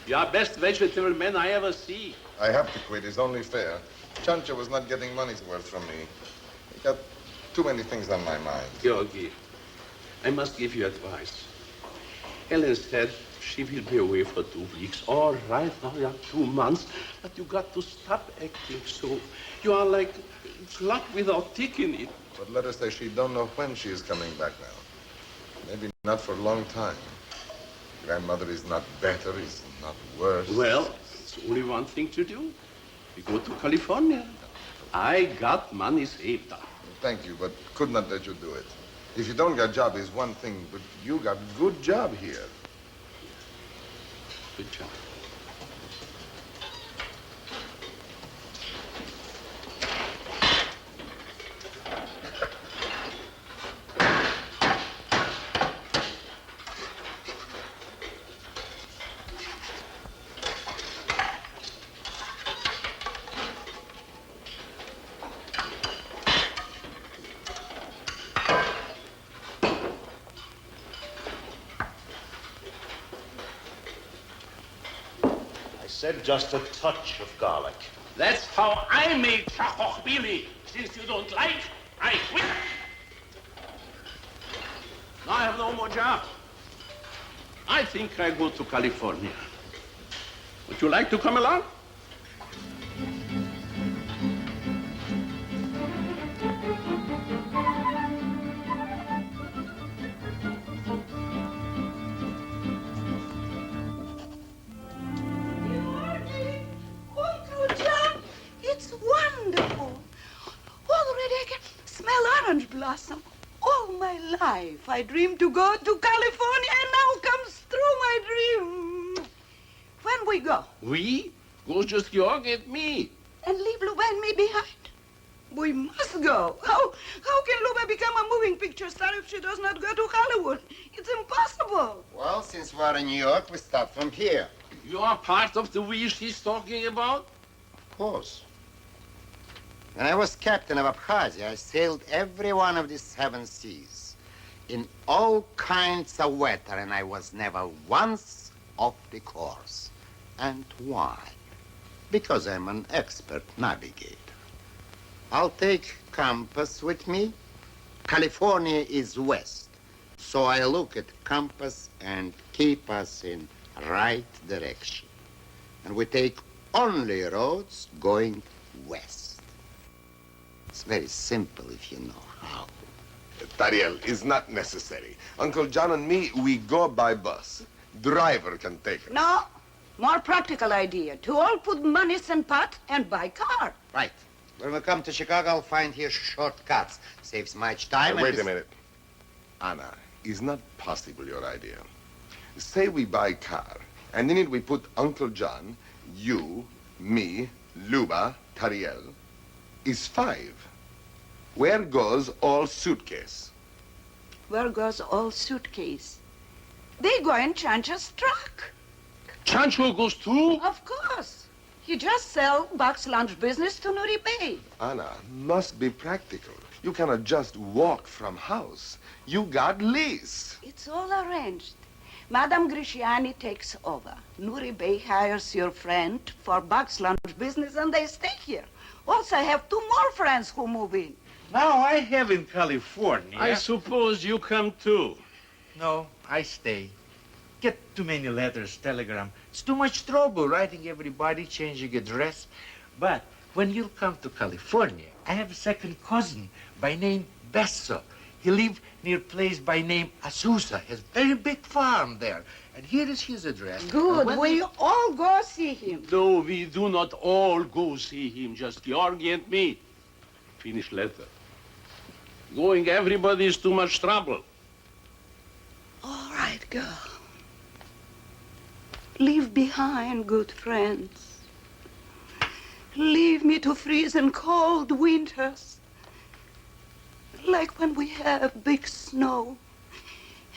You are best vegetable man I ever see. I have to quit. It's only fair. Chancha was not getting money's worth from me. He got too many things on my mind. Gheorghi, I must give you advice. Ellen said she will be away for 2 weeks. All right, now you have 2 months, but you got to stop acting so. You are like clock without tick in it. But let her say she don't know when she is coming back now. Maybe not for a long time. Grandmother is not better, is not worse. Well, it's only one thing to do. We go to California. I got money saved up. Thank you, but could not let you do it. If you don't got job is one thing, but you got good job here. Good job. Said just a touch of garlic. That's how I made chachochbili. Since you don't like, I quit. Now I have no more job. I think I go to California. Would you like to come along? Blossom. All my life I dreamed to go to California, and now comes true my dream. When we go? We? Go just Gheorghi and me. And leave Luba and me behind? We must go. How can Luba become a moving picture star if she does not go to Hollywood? It's impossible. Well, since we're in New York, we start from here. You are part of the we she's talking about? Of course. When I was captain of Abkhazia, I sailed every one of the 7 seas in all kinds of weather, and I was never once off the course. And why? Because I'm an expert navigator. I'll take compass with me. California is west, so I look at compass and keep us in right direction. And we take only roads going west. It's very simple if you know how. Tariel, is not necessary. Uncle John and me, we go by bus. Driver can take us. No, more practical idea. To all put monies in pot and buy car. Right. When we come to Chicago, I'll find here shortcuts. Saves much time. Wait a minute. Anna, is not possible your idea. Say we buy car, and in it we put Uncle John, you, me, Luba, Tariel. Is 5. Where goes all suitcase? Where goes all suitcase? They go in Chancho's truck. Chancho goes too? Of course. He just sell box lunch business to Nuri Bey. Anna, must be practical. You cannot just walk from house. You got lease. It's all arranged. Madame Grisciani takes over. Nuri Bey hires your friend for box lunch business and they stay here. Also, I have 2 more friends who move in. Now I have in California. I suppose you come too. No, I stay. Get too many letters, telegram. It's too much trouble writing everybody, changing address. But when you come to California, I have a second cousin by name Besso. He live near place by name Azusa. Has very big farm there. And here is his address. Good. We all go see him. No, we do not all go see him. Just Gheorghi and me. Finish letter. Going everybody is too much trouble. All right, girl. Leave behind good friends. Leave me to freeze in cold winters. Like when we have big snow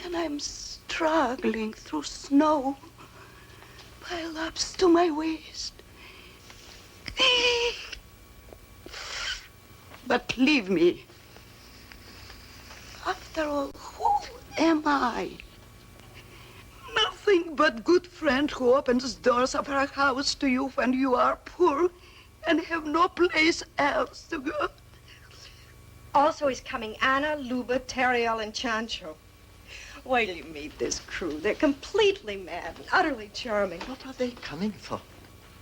and I'm struggling through snow, pile-ups to my waist. But leave me. After all, who am I? Nothing but good friend who opens doors of her house to you when you are poor and have no place else to go. Also is coming Anna, Luba, Teriel, and Chancho. Wait till you meet this crew. They're completely mad and utterly charming. What are they coming for?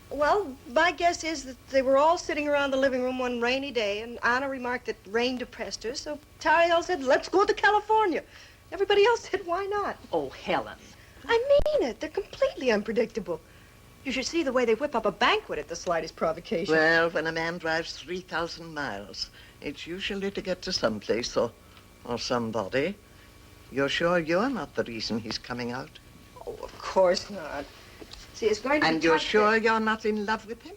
Well, my guess is that they were all sitting around the living room one rainy day, and Anna remarked that rain depressed her, so Teriel said, let's go to California. Everybody else said, why not? Oh, Helen. I mean it. They're completely unpredictable. You should see the way they whip up a banquet at the slightest provocation. Well, when a man drives 3,000 miles, it's usually to get to someplace or somebody. You're sure you're not the reason he's coming out? Oh, of course not. See, it's going to be And you're tough sure you're not in love with him?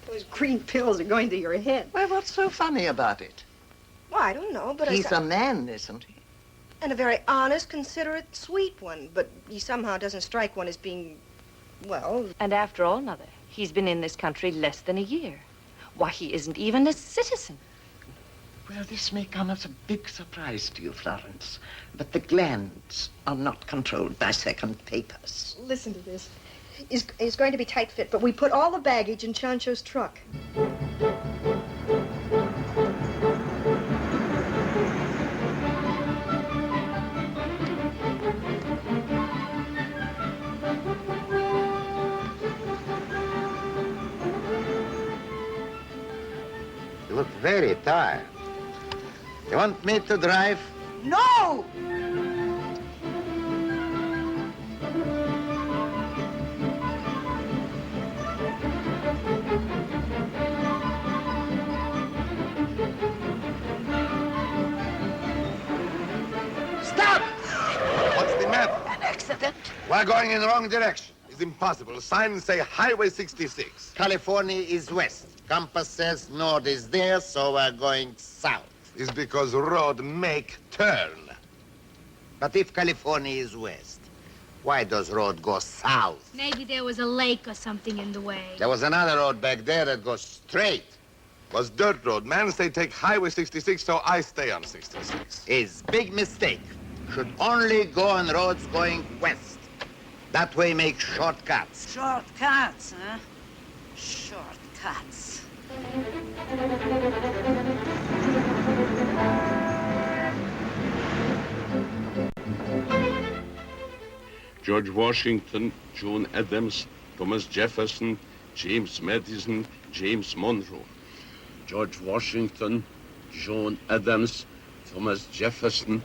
Those green pills are going to your head. Well, what's so funny about it? Well, I don't know, but He's a man, isn't he? And a very honest, considerate, sweet one. But he somehow doesn't strike one as being, well... And after all, Mother, he's been in this country less than a year. Why, he isn't even a citizen. Well, this may come as a big surprise to you, Florence. But the glands are not controlled by second papers. Listen to this. It's going to be tight fit, but we put all the baggage in Chancho's truck. You look very tired. You want me to drive? No! Stop! What's the matter? An accident. We're going in the wrong direction. It's impossible. Signs say Highway 66. California is west. Compass says north is there, so we're going south. It's because road make turn. But if California is west, why does road go south? Maybe there was a lake or something in the way. There was another road back there that goes straight. Was dirt road. Man say take Highway 66, so I stay on 66. Is big mistake. Should only go on roads going west. That way make shortcuts. Shortcuts, huh? Shortcuts. George Washington, John Adams, Thomas Jefferson, James Madison, James Monroe. George Washington, John Adams, Thomas Jefferson.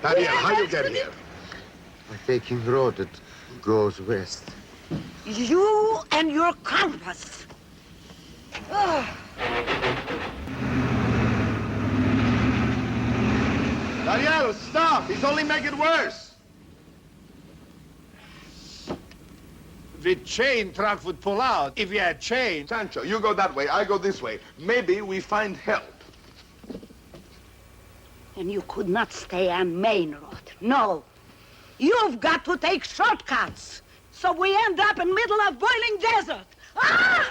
Daniel, how you get here? By taking road that goes west. You and your compass. Oh. Daniel, stop! He's only making it worse. The chain truck would pull out if you had chain. Sancho, you go that way, I go this way. Maybe we find help. And you could not stay on Main Road. No. You've got to take shortcuts. So we end up in middle of boiling desert. Ah!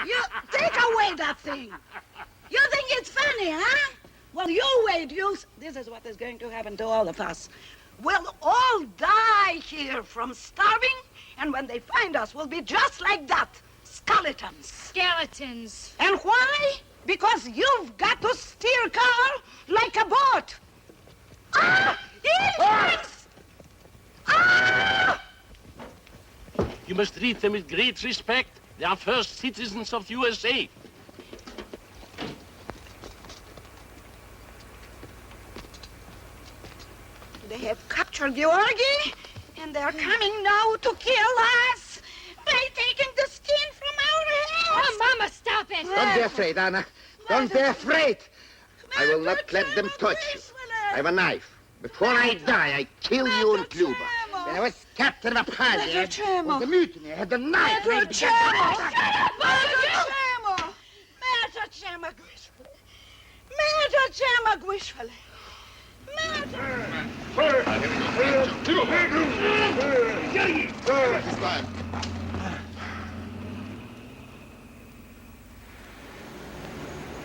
You take away that thing. You think it's funny, huh? Well, you wait, this is what is going to happen to all of us. We'll all die here from starving, and when they find us, we'll be just like that. Skeletons. Skeletons. And why? Because you've got to steer car like a boat. Ah! Indians! Ah! You must treat them with great respect. They are first citizens of USA. They have captured Gheorghi, and they're coming now to kill us by taking the skin from our heads. Oh, Mama, stop it. Don't be afraid, Anna. Don't be afraid. I will not let them touch you. I have a knife. Before I die, I kill you in Cuba. When I was captain of Abkhazia, with the mutiny, I had the knife.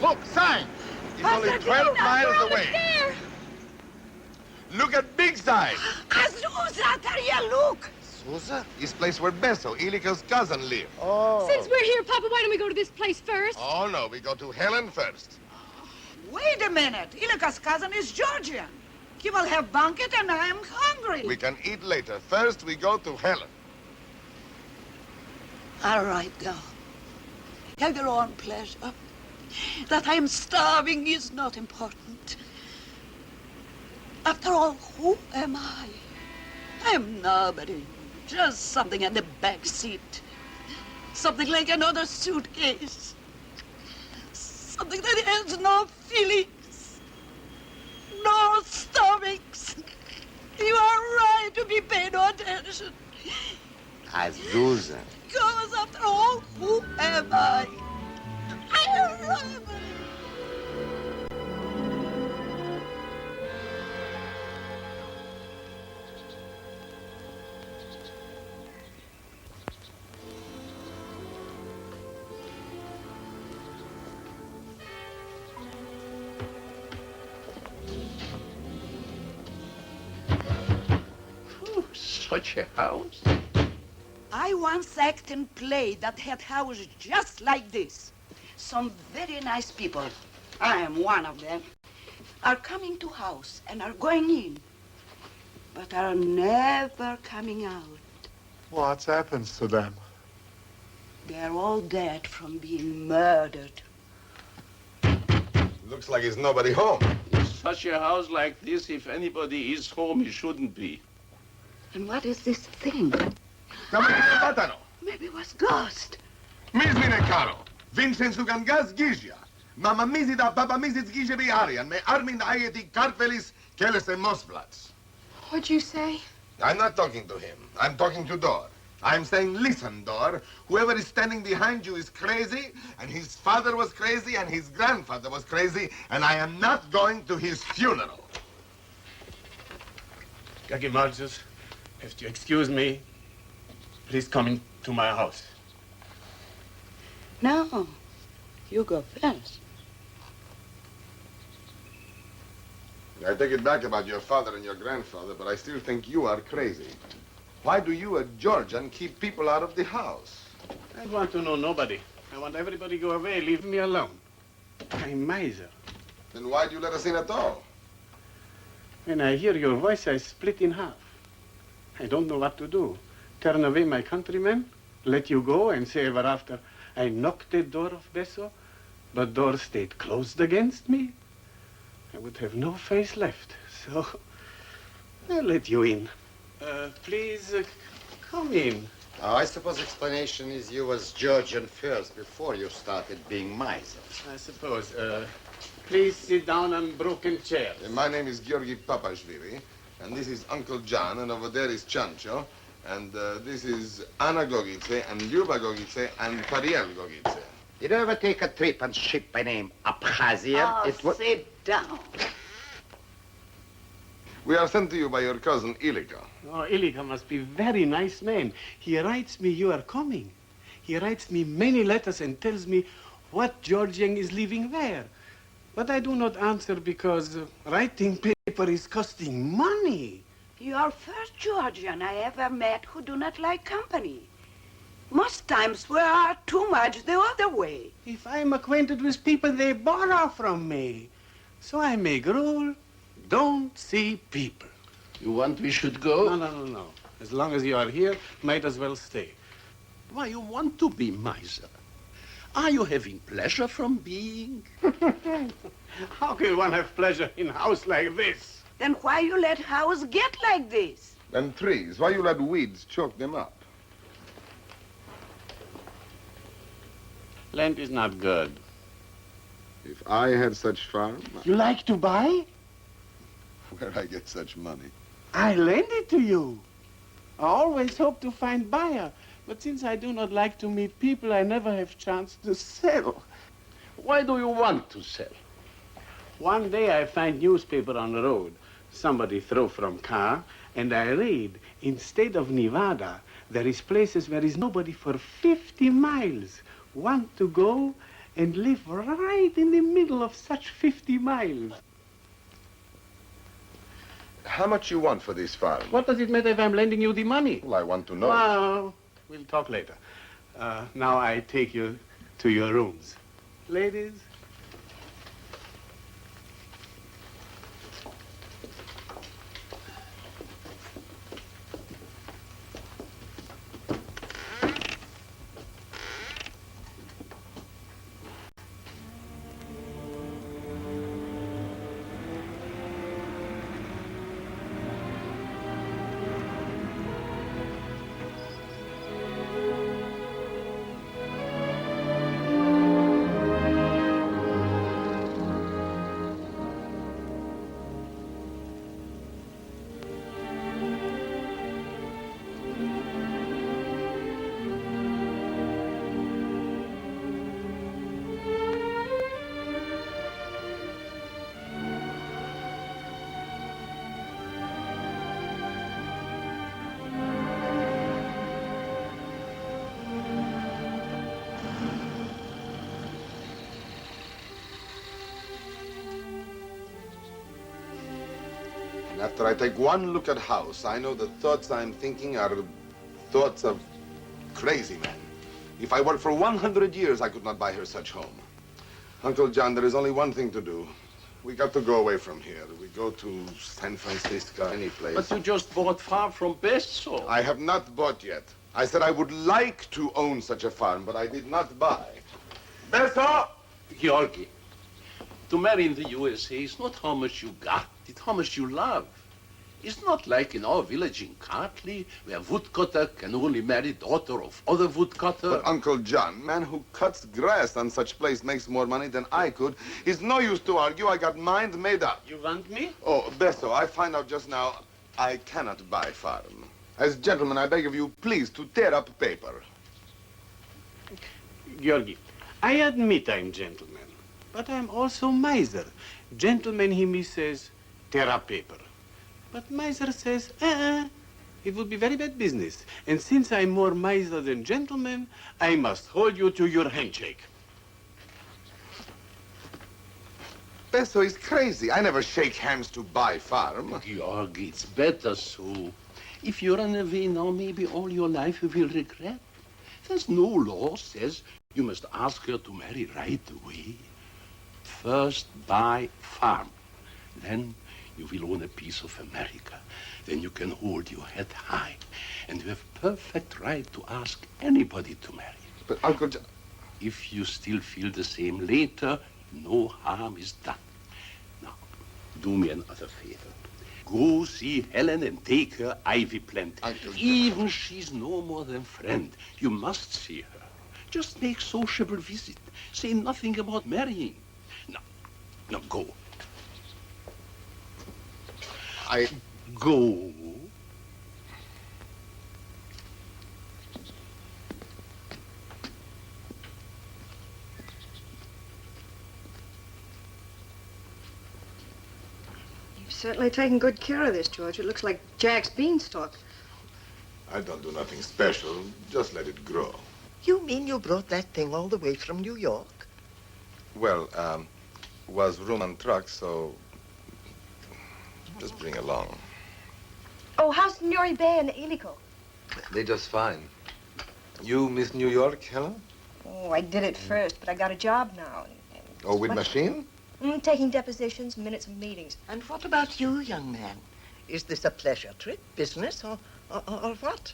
Look, sign. He's only 12 miles away. Look at big sign. Azusa, there you look. Sousa? This place where Besso, Ilika's cousin, live. Oh. Since we're here, Papa, why don't we go to this place first? Oh, no, we go to Helen first. Wait a minute. Ilika's cousin is Georgian. He will have banquet and I am hungry. We can eat later. First, we go to Helen. All right, go. Have your own pleasure. That I am starving is not important. After all, who am I? I am nobody. Just something in the back seat. Something like another suitcase. Something that has no feelings. No stomachs. You are right to be paying no attention. Azusa. Because after all, who am I? I am right. Such a house. I once acted in play that had houses just like this. Some very nice people, I am one of them, are coming to house and are going in, but are never coming out. What happens to them? They're all dead from being murdered. Looks like there's nobody home. In such a house like this, if anybody is home, he shouldn't be. And what is this thing? Maybe it was ghost. Mizmine Karo, Vincent Sugangas Gizia, Mama Mizida Papa Mizits Gizebi Arian, me Armin Ayeti Kartvelis Keles and Mosplats. What'd you say? I'm not talking to him. I'm talking to Dor. I'm saying, listen, Dor, whoever is standing behind you is crazy, and his father was crazy, and his grandfather was crazy, and I am not going to his funeral. Gagimarzus, if you excuse me, please come into my house. No, you go first. I take it back about your father and your grandfather, but I still think you are crazy. Why do you, a Georgian, keep people out of the house? I want to know nobody. I want everybody to go away. Leave me alone. I'm miser. Then why do you let us in at all? When I hear your voice, I split in half. I don't know what to do. Turn away my countrymen, let you go, and say ever after, I knocked the door of Besso, but door stayed closed against me. I would have no face left. So I'll let you in. Please come in. I suppose explanation is you was Georgian first before you started being miser. I suppose. Please sit down on broken chairs. My name is Gheorghi Papashvili, and this is Uncle John, and over there is Chancho, and this is Anna Gogice, and Lyuba Gogice, and Pariel Gogice. Did you ever take a trip on ship by name Abkhazia? Oh, sit down. We are sent to you by your cousin Ilika. Oh, Ilika must be a very nice man. He writes me you are coming. He writes me many letters and tells me what Georgian is living where. But I do not answer because writing paper is costing money. You are first Georgian I ever met who do not like company. Most times we are too much the other way. If I'm acquainted with people, they borrow from me. So I make rule, don't see people. You want we should go? No. As long as you are here, might as well stay. Why you want to be miser? Are you having pleasure from being? How can one have pleasure in a house like this? Then why you let house get like this? And trees, why you let weeds choke them up? Land is not good. If I had such farm, You like to buy? where I get such money? I lend it to you. I always hope to find buyer. But since I do not like to meet people, I never have chance to sell. Why do you want to sell? One day I find newspaper on the road. Somebody throw from car, and I read, in state of Nevada, there is places where is nobody for 50 miles. Want to go and live right in the middle of such 50 miles. How much you want for this farm? What does it matter if I'm lending you the money? Well, I want to know. Well, we'll talk later. Now I take you to your rooms. Ladies. After I take one look at house, I know the thoughts I'm thinking are thoughts of crazy men. If I worked for 100 years, I could not buy her such home. Uncle John, there is only one thing to do. We got to go away from here. We go to San Francisco, any place. But you just bought far from Besso. I have not bought yet. I said I would like to own such a farm, but I did not buy. Besso! Gheorghi, to marry in the USA is not how much you got, it's how much you love. It's not like in our village in Kartli, where woodcutter can only marry daughter of other woodcutter. But Uncle John, man who cuts grass on such place makes more money than I could. It's no use to argue. I got mind made up. You want me? Oh, Besso, I find out just now I cannot buy farm. As gentlemen, I beg of you, please, to tear up paper. Gheorghi, I admit I'm gentleman, but I'm also miser. Gentleman, he says, tear up paper. But miser says, it would be very bad business. And since I'm more miser than gentleman, I must hold you to your handshake. Besso is crazy. I never shake hands to buy farm. Gheorghi, it's better so. If you run away now, maybe all your life you will regret. There's no law says you must ask her to marry right away. First buy farm. Then you will own a piece of America. Then you can hold your head high. And you have perfect right to ask anybody to marry. But Uncle John... If you still feel the same later, no harm is done. Now, do me another favor. Go see Helen and take her ivy plant. Even she's no more than friend. You must see her. Just make sociable visit. Say nothing about marrying. Now go. Go. Certainly taking good care of this, George. It looks like Jack's beanstalk. I don't do nothing special. Just let it grow. You mean you brought that thing all the way from New York? Well, was room on truck, so just bring along. Oh, how's Nuri Bay and Iliko? They just fine. You miss New York, Helen? Oh, I did it first, but I got a job now. Oh, with machine? Taking depositions, minutes of meetings. And what about you, young man? Is this a pleasure trip, business, or what?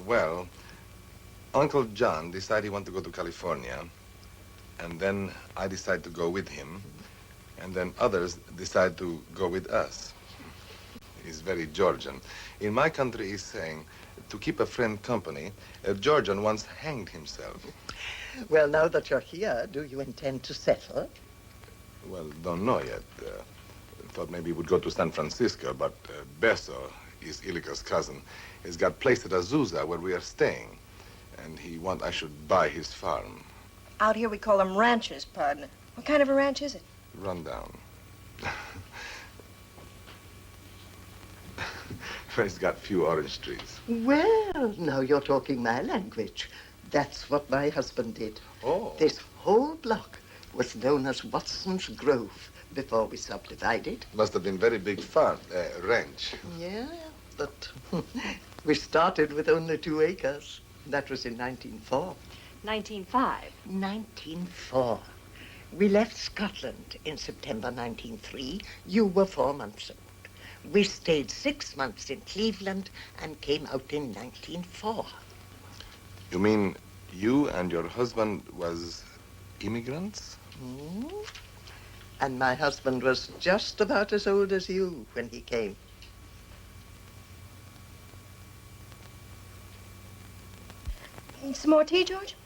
Well, Uncle John decided he wanted to go to California, and then I decided to go with him, and then others decided to go with us. He's very Georgian. In my country, he's saying, to keep a friend company, a Georgian once hanged himself. Well, now that you're here, do you intend to settle? Well, don't know yet. Thought maybe we'd go to San Francisco, but Beso is Ilika's cousin. He's got place at Azusa where we are staying, and he want I should buy his farm. Out here we call them ranches, partner. What kind of a ranch is it? Run down. It's got few orange trees. Well, now you're talking my language. That's what my husband did. Oh. This whole block was known as Watson's Grove before we subdivided. Must have been very big farm, ranch. Yeah, but we started with only 2 acres. That was in 1904. 1905. 1904. We left Scotland in September 1903. You were 4 months old. We stayed 6 months in Cleveland and came out in 1904. You mean you and your husband was immigrants? And my husband was just about as old as you when he came. Some more tea, George?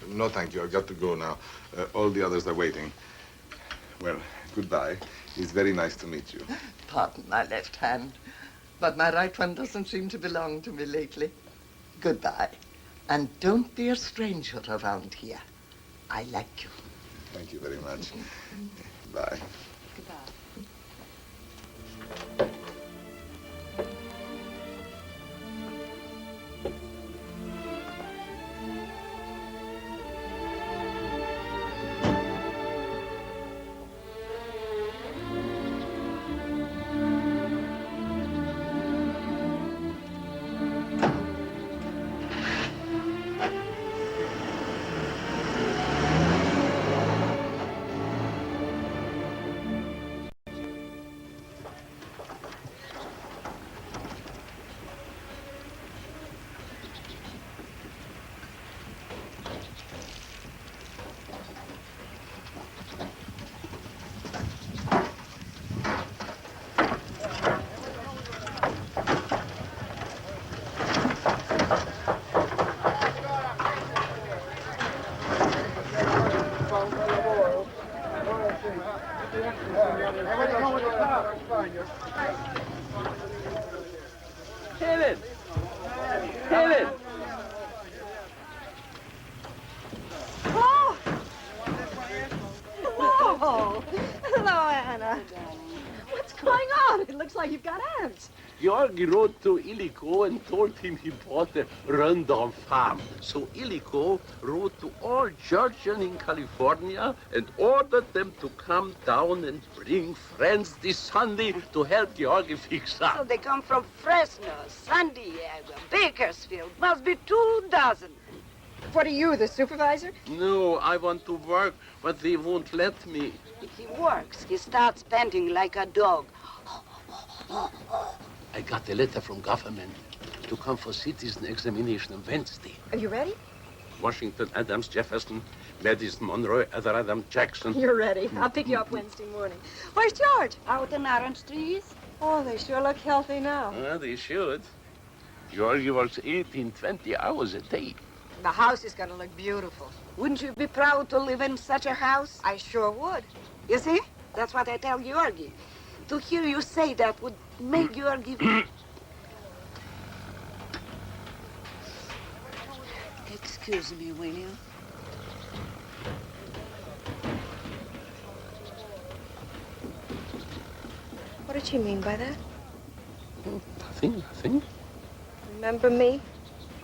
No, thank you. I've got to go now. All the others are waiting. Well, goodbye. It's very nice to meet you. Pardon my left hand, but my right one doesn't seem to belong to me lately. Goodbye. And don't be a stranger around here. I like you. Thank you very much. Bye. Goodbye. Helen! Helen! Oh! Hello! Hello, Anna. What's going on? It looks like you've got ants. Gheorghi wrote to Iliko and told him he bought a rundown farm. So Iliko wrote to all Georgians in California and ordered them to come down and bring friends this Sunday to help Gheorghi fix up. So they come from Fresno, San Diego, Bakersfield. Must be 2 dozen. What are you, the supervisor? No, I want to work, but they won't let me. If he works, he starts panting like a dog. I got a letter from government to come for citizen examination on Wednesday. Are you ready? Washington, Adams, Jefferson, Gladys Monroe, other Adam Jackson. You're ready. I'll pick you up Wednesday morning. Where's George? Out in orange trees. Oh, they sure look healthy now. Well, they should. Georgie works 18, 20 hours a day. The house is going to look beautiful. Wouldn't you be proud to live in such a house? I sure would. You see? That's what I tell Georgi. To hear you say that would make Georgi... Excuse me, will you? What did she mean by that? Nothing. Remember me?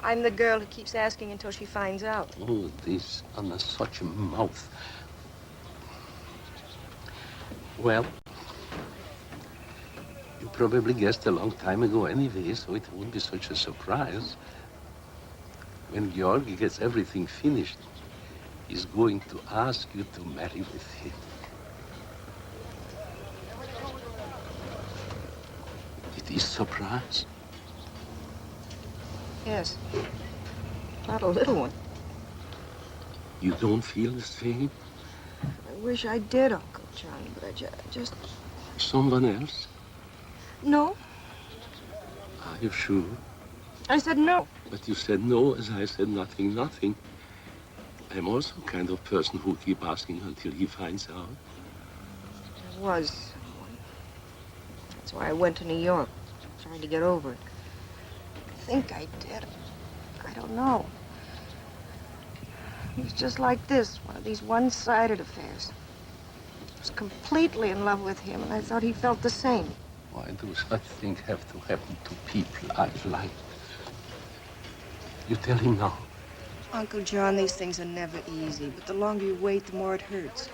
I'm the girl who keeps asking until she finds out. Oh, this on such a mouth. Well, you probably guessed a long time ago anyway, so it won't be such a surprise. When Gheorghi gets everything finished, he's going to ask you to marry with him. It is surprise. Yes. Not a little one. You don't feel the same? I wish I did, Uncle John, but I just... Someone else? No. Are you sure? I said no. But you said no, as I said nothing. I'm also kind of person who keep asking until he finds out. I was. That's why I went to New York, trying to get over it. I think I did. I don't know. It was just like this, one of these one-sided affairs. I was completely in love with him, and I thought he felt the same. Why do such things have to happen to people I like? You tell him now. Uncle John, these things are never easy, but the longer you wait, the more it hurts.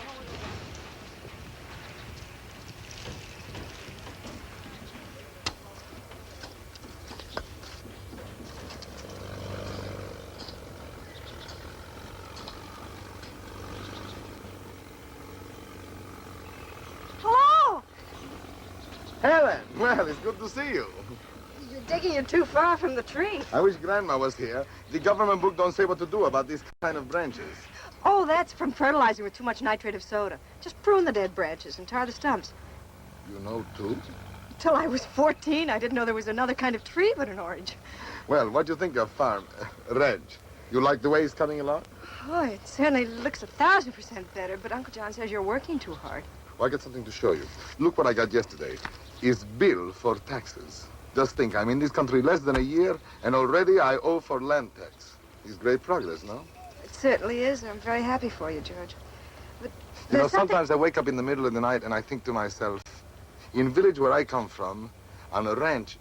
Hello! Helen, well, it's good to see you. You're digging it too far from the tree. I wish Grandma was here. The government book don't say what to do about these kind of branches. Oh, that's from fertilizing with too much nitrate of soda. Just prune the dead branches and tar the stumps. You know, too? Till I was 14, I didn't know there was another kind of tree but an orange. Well, what do you think of Farm? Reg, you like the way he's coming along? Oh, it certainly looks 1,000% better, but Uncle John says you're working too hard. Well, I got something to show you. Look what I got yesterday. It's bill for taxes. Just think, I'm in this country less than a year, and already I owe for land tax. It's great progress, no? It certainly is. I'm very happy for you, George. But You know, there's something... sometimes I wake up in the middle of the night and I think to myself, in village where I come from, on a ranch,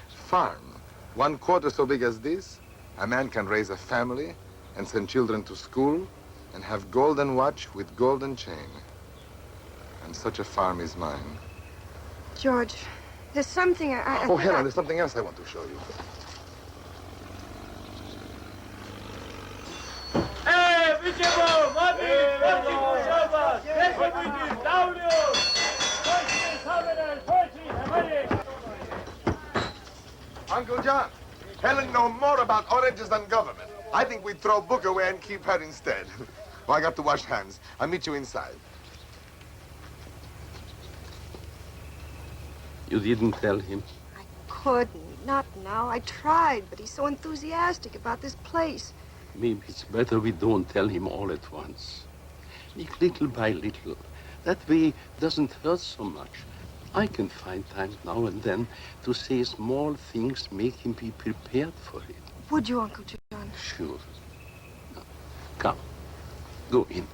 farm, 1/4 so big as this, a man can raise a family and send children to school and have golden watch with golden chain. And such a farm is mine. George, there's something I... Oh, Helen, there's something else I want to show you. Uncle John, Helen know more about oranges than government. I think we'd throw book away and keep her instead. Well, I got to wash hands. I'll meet you inside. You didn't tell him? Couldn't. Not now. I tried, but he's so enthusiastic about this place. Maybe it's better we don't tell him all at once. Little by little. That way it doesn't hurt so much. I can find time now and then to say small things, make him be prepared for it. Would you, Uncle John? Sure. Now, come. Go in.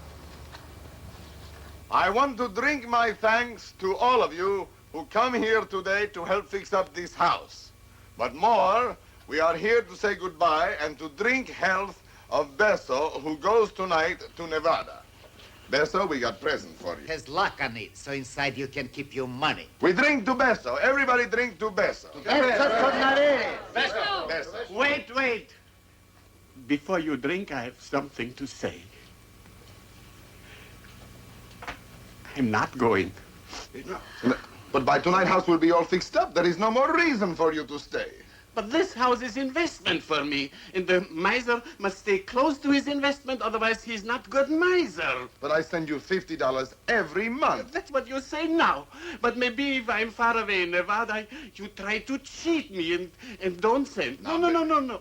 I want to drink my thanks to all of you who come here today to help fix up this house. But more, we are here to say goodbye and to drink health of Besso, who goes tonight to Nevada. Besso, we got present for you. Has lock on it, so inside you can keep your money. We drink to Besso. Everybody drink to Besso. Besso! Wait. Before you drink, I have something to say. I'm not going. But by tonight, house will be all fixed up. There is no more reason for you to stay. But this house is investment for me, and the miser must stay close to his investment, otherwise he's not good miser. But I send you $50 every month. That's what you say now. But maybe if I'm far away in Nevada, you try to cheat me and don't send. No.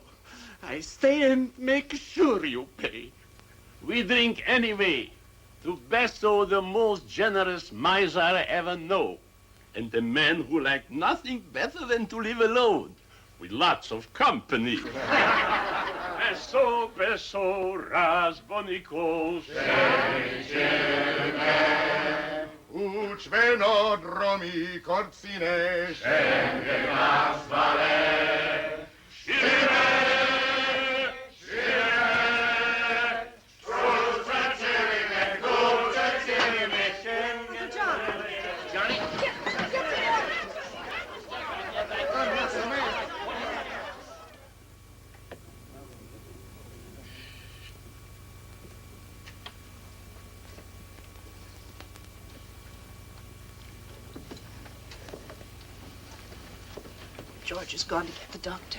I stay and make sure you pay. We drink anyway, to Besso, the most generous miser I ever know, and the man who liked nothing better than to live alone, with lots of company. Besso, Besso, razbonico, Uč venodromi korcine, Scende nas vale, George has gone to get the doctor.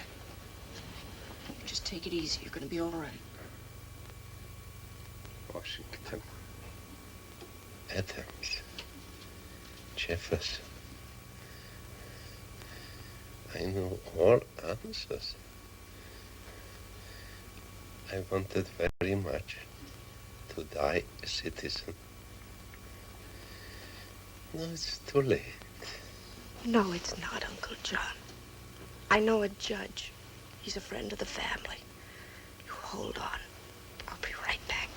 Just take it easy. You're going to be all right. Washington, Adams, Jefferson. I know all answers. I wanted very much to die a citizen. No, it's too late. No, it's not, Uncle John. I know a judge. He's a friend of the family. You hold on. I'll be right back.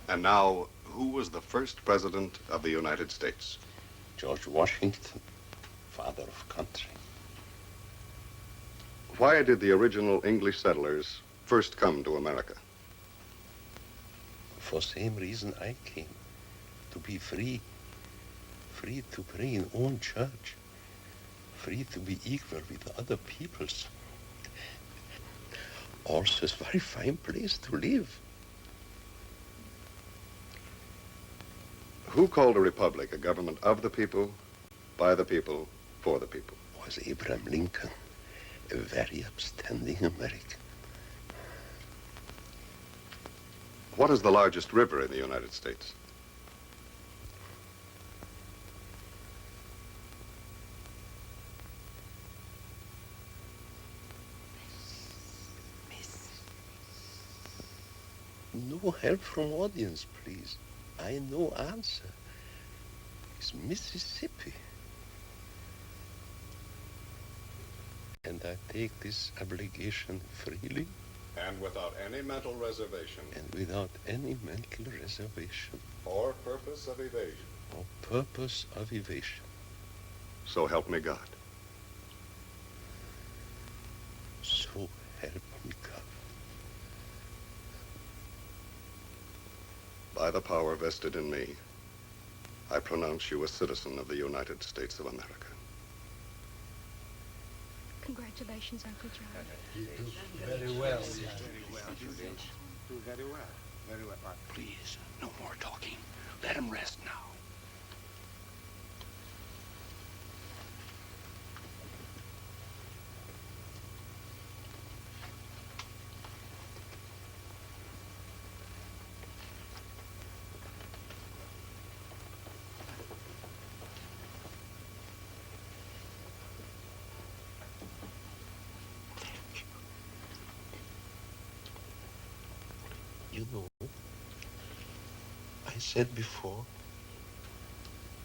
And now, who was the first president of the United States? George Washington, father of country. Why did the original English settlers first come to America? For same reason I came, to be free. Free to pray in own church. Free to be equal with other peoples. Also, it's a very fine place to live. Who called a republic a government of the people, by the people, for the people? Was Abraham Lincoln, a very upstanding American. What is the largest river in the United States? No help from audience, please. I know answer. It's Mississippi. And I take this obligation freely. And without any mental reservation. And without any mental reservation. Or purpose of evasion. Or purpose of evasion. So help me God. So help me God. By the power vested in me, I pronounce you a citizen of the United States of America. Congratulations, Uncle John. You do very well. Do very well. Very well. Please, no more talking. Let him rest now. You know, I said before,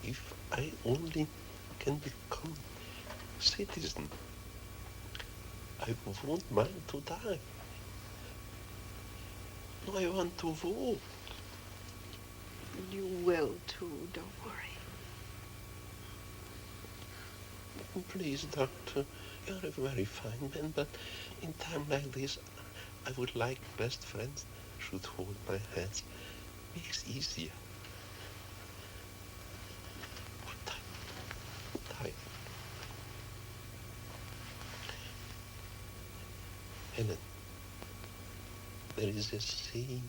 if I only can become citizen, I won't mind to die. No, I want to vote. You will, too. Don't worry. Please, doctor, you're a very fine man, but in time like this, I would like best friends should hold my hands. Makes easier. Die. Helen, there is a saying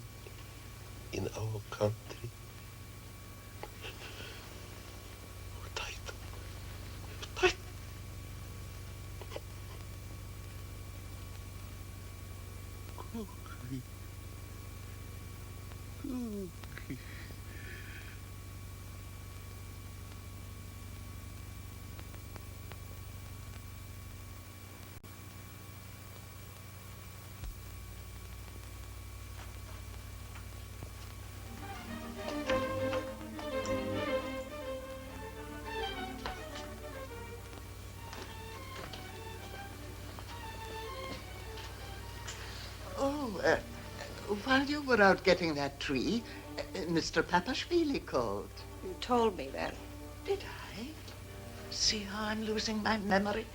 in our country. While you were out getting that tree, Mr. Papashvili called. You told me that. Did I? See how I'm losing my memory?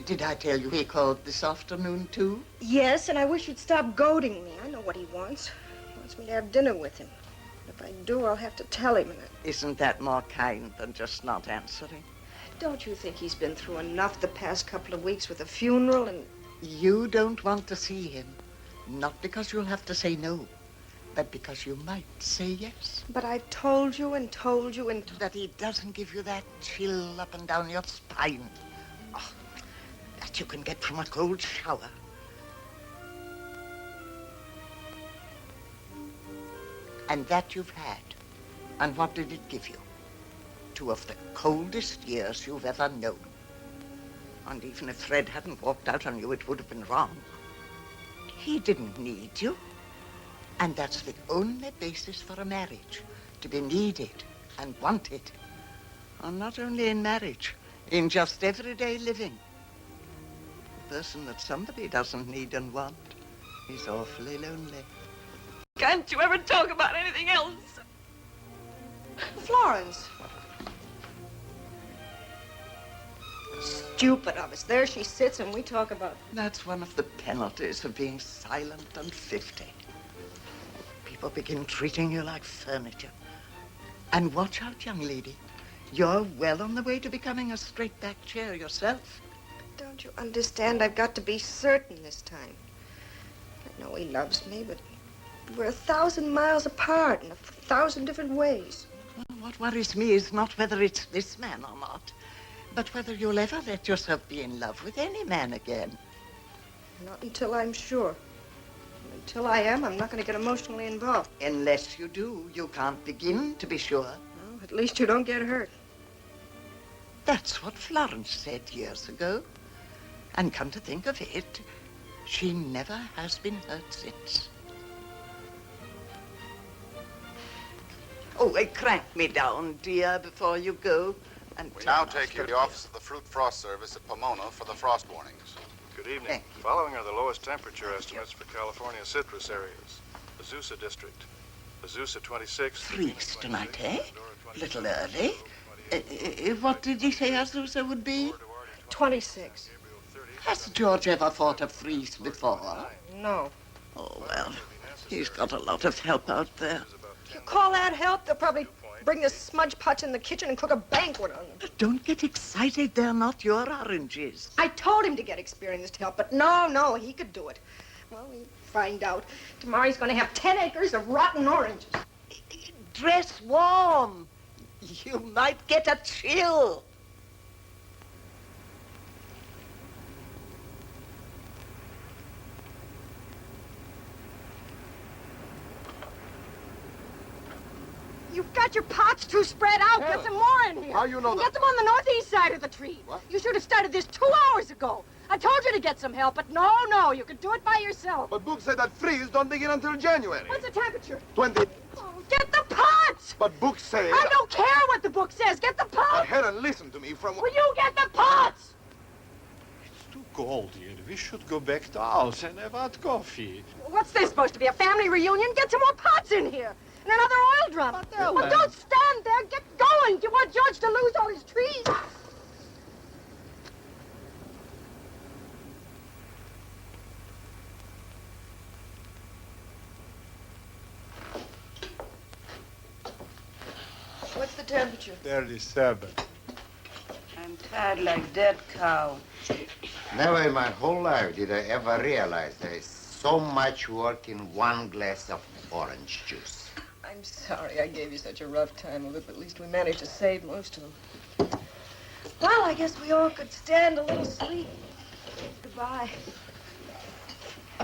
Did I tell you he called this afternoon, too? Yes, and I wish you'd stop goading me. I know what he wants. He wants me to have dinner with him. If I do, I'll have to tell him. Isn't that more kind than just not answering? Don't you think he's been through enough the past couple of weeks with a funeral and... You don't want to see him. Not because you'll have to say no, but because you might say yes. But I've told you and told you and... That he doesn't give you that chill up and down your spine. Oh, that you can get from a cold shower. And that you've had. And what did it give you? 2 of the coldest years you've ever known. And even if Fred hadn't walked out on you, it would have been wrong. He didn't need you. And that's the only basis for a marriage, to be needed and wanted. And not only in marriage, in just everyday living. A person that somebody doesn't need and want is awfully lonely. Can't you ever talk about anything else? Florence. Stupid of us. There she sits and we talk about... That's one of the penalties of being silent and 50. People begin treating you like furniture. And watch out, young lady. You're well on the way to becoming a straight-back chair yourself. But don't you understand? I've got to be certain this time. I know he loves me, but we're 1,000 miles apart in 1,000 different ways. Well, what worries me is not whether it's this man or not, but whether you'll ever let yourself be in love with any man again. Not until I'm sure. Until I am, I'm not going to get emotionally involved. Unless you do, you can't begin to be sure. Well, at least you don't get hurt. That's what Florence said years ago. And come to think of it, she never has been hurt since. Oh, crank me down, dear, before you go. And we now take you to the office of the Fruit Frost Service at Pomona for the frost warnings. Good evening. Following are the lowest temperature estimates for California citrus areas. Azusa District. Azusa 26. Freeze tonight, eh? A little early. What did he say Azusa would be? 26. Has George ever fought a freeze before? No. Oh, well, he's got a lot of help out there. You call that help? They'll probably bring the smudge pots in the kitchen and cook a banquet on them. Don't get excited. They're not your oranges. I told him to get experienced help, but no, he could do it. Well, we'll find out. Tomorrow he's going to have 10 acres of rotten oranges. Dress warm. You might get a chill. You've got your pots too spread out. Helen, Get some more in here. how you know And that? get them on the northeast side of the tree. What? You should have started this 2 hours ago. I told you to get some help, but no, you can do it by yourself. But books say that freeze don't begin until January. What's the temperature? 20. Oh, get the pots! But books say... I don't care what the book says. Get the pots! Helen, listen to me from... Will you get the pots? It's too cold here. We should go back to house and have hot coffee. What's this supposed to be, a family reunion? Get some more pots in here. And another oil drum. Well, don't stand there. Get going. Do you want George to lose all his trees? What's the temperature? 37. I'm tired like dead cow. Never in my whole life did I ever realize there is so much work in one glass of orange juice. I'm sorry I gave you such a rough time of it, but at least we managed to save most of them. Well, I guess we all could stand a little sleep. Goodbye.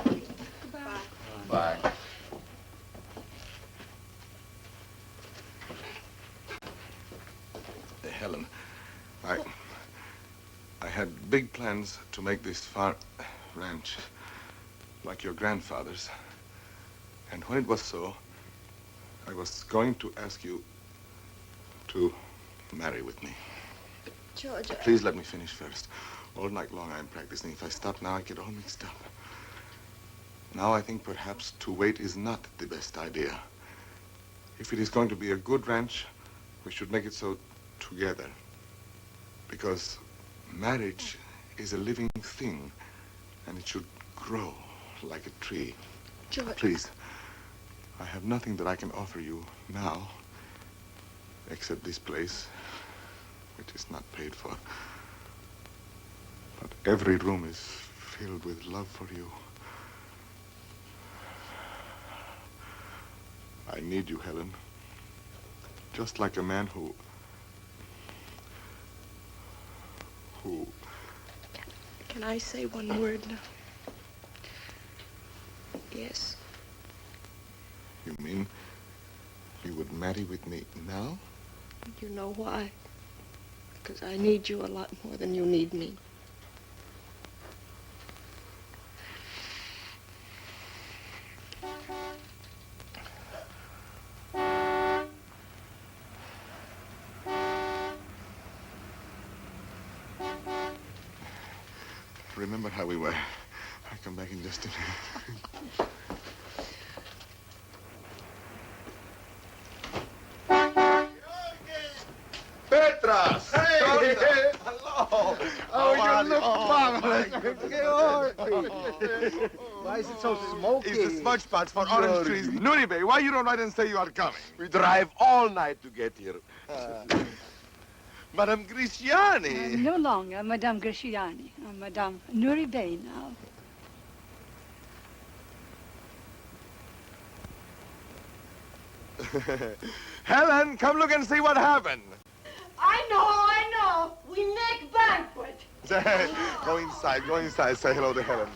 Goodbye. Bye. Helen, I had big plans to make this farm ranch like your grandfather's. And when it was so, I was going to ask you to marry with me. George, Please let me finish first. All night long I'm practicing. If I stop now, I get all mixed up. Now I think perhaps to wait is not the best idea. If it is going to be a good ranch, we should make it so together. Because marriage is a living thing, and it should grow like a tree. George. Please, I have nothing that I can offer you now, except this place, which is not paid for. But every room is filled with love for you. I need you, Helen. Just like a man who... Can I say one word now? Yes. You mean you would marry with me now? You know why? Because I need you a lot more than you need me. Remember how we were. I'll come back in just a minute. Petras! Hey! Hello! How Oh, you look marvelous. Georgi! Why is it so smoky? It's the smudge pots for orange trees. Nuribe, why you don't write and say you are coming? We drive all night to get here. Madame Griciani. No longer Madame Griciani. I'm Madame Nuribe now. Helen, come look and see what happened. I know. We make banquet. Go inside, say hello to Helen.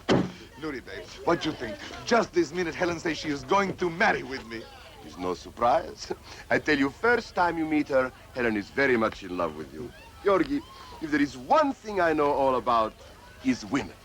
Nuribe, what do you think? Just this minute, Helen says she is going to marry with me. It's no surprise. I tell you, first time you meet her, Helen is very much in love with you. Gheorghi, if there is one thing I know all about, is women.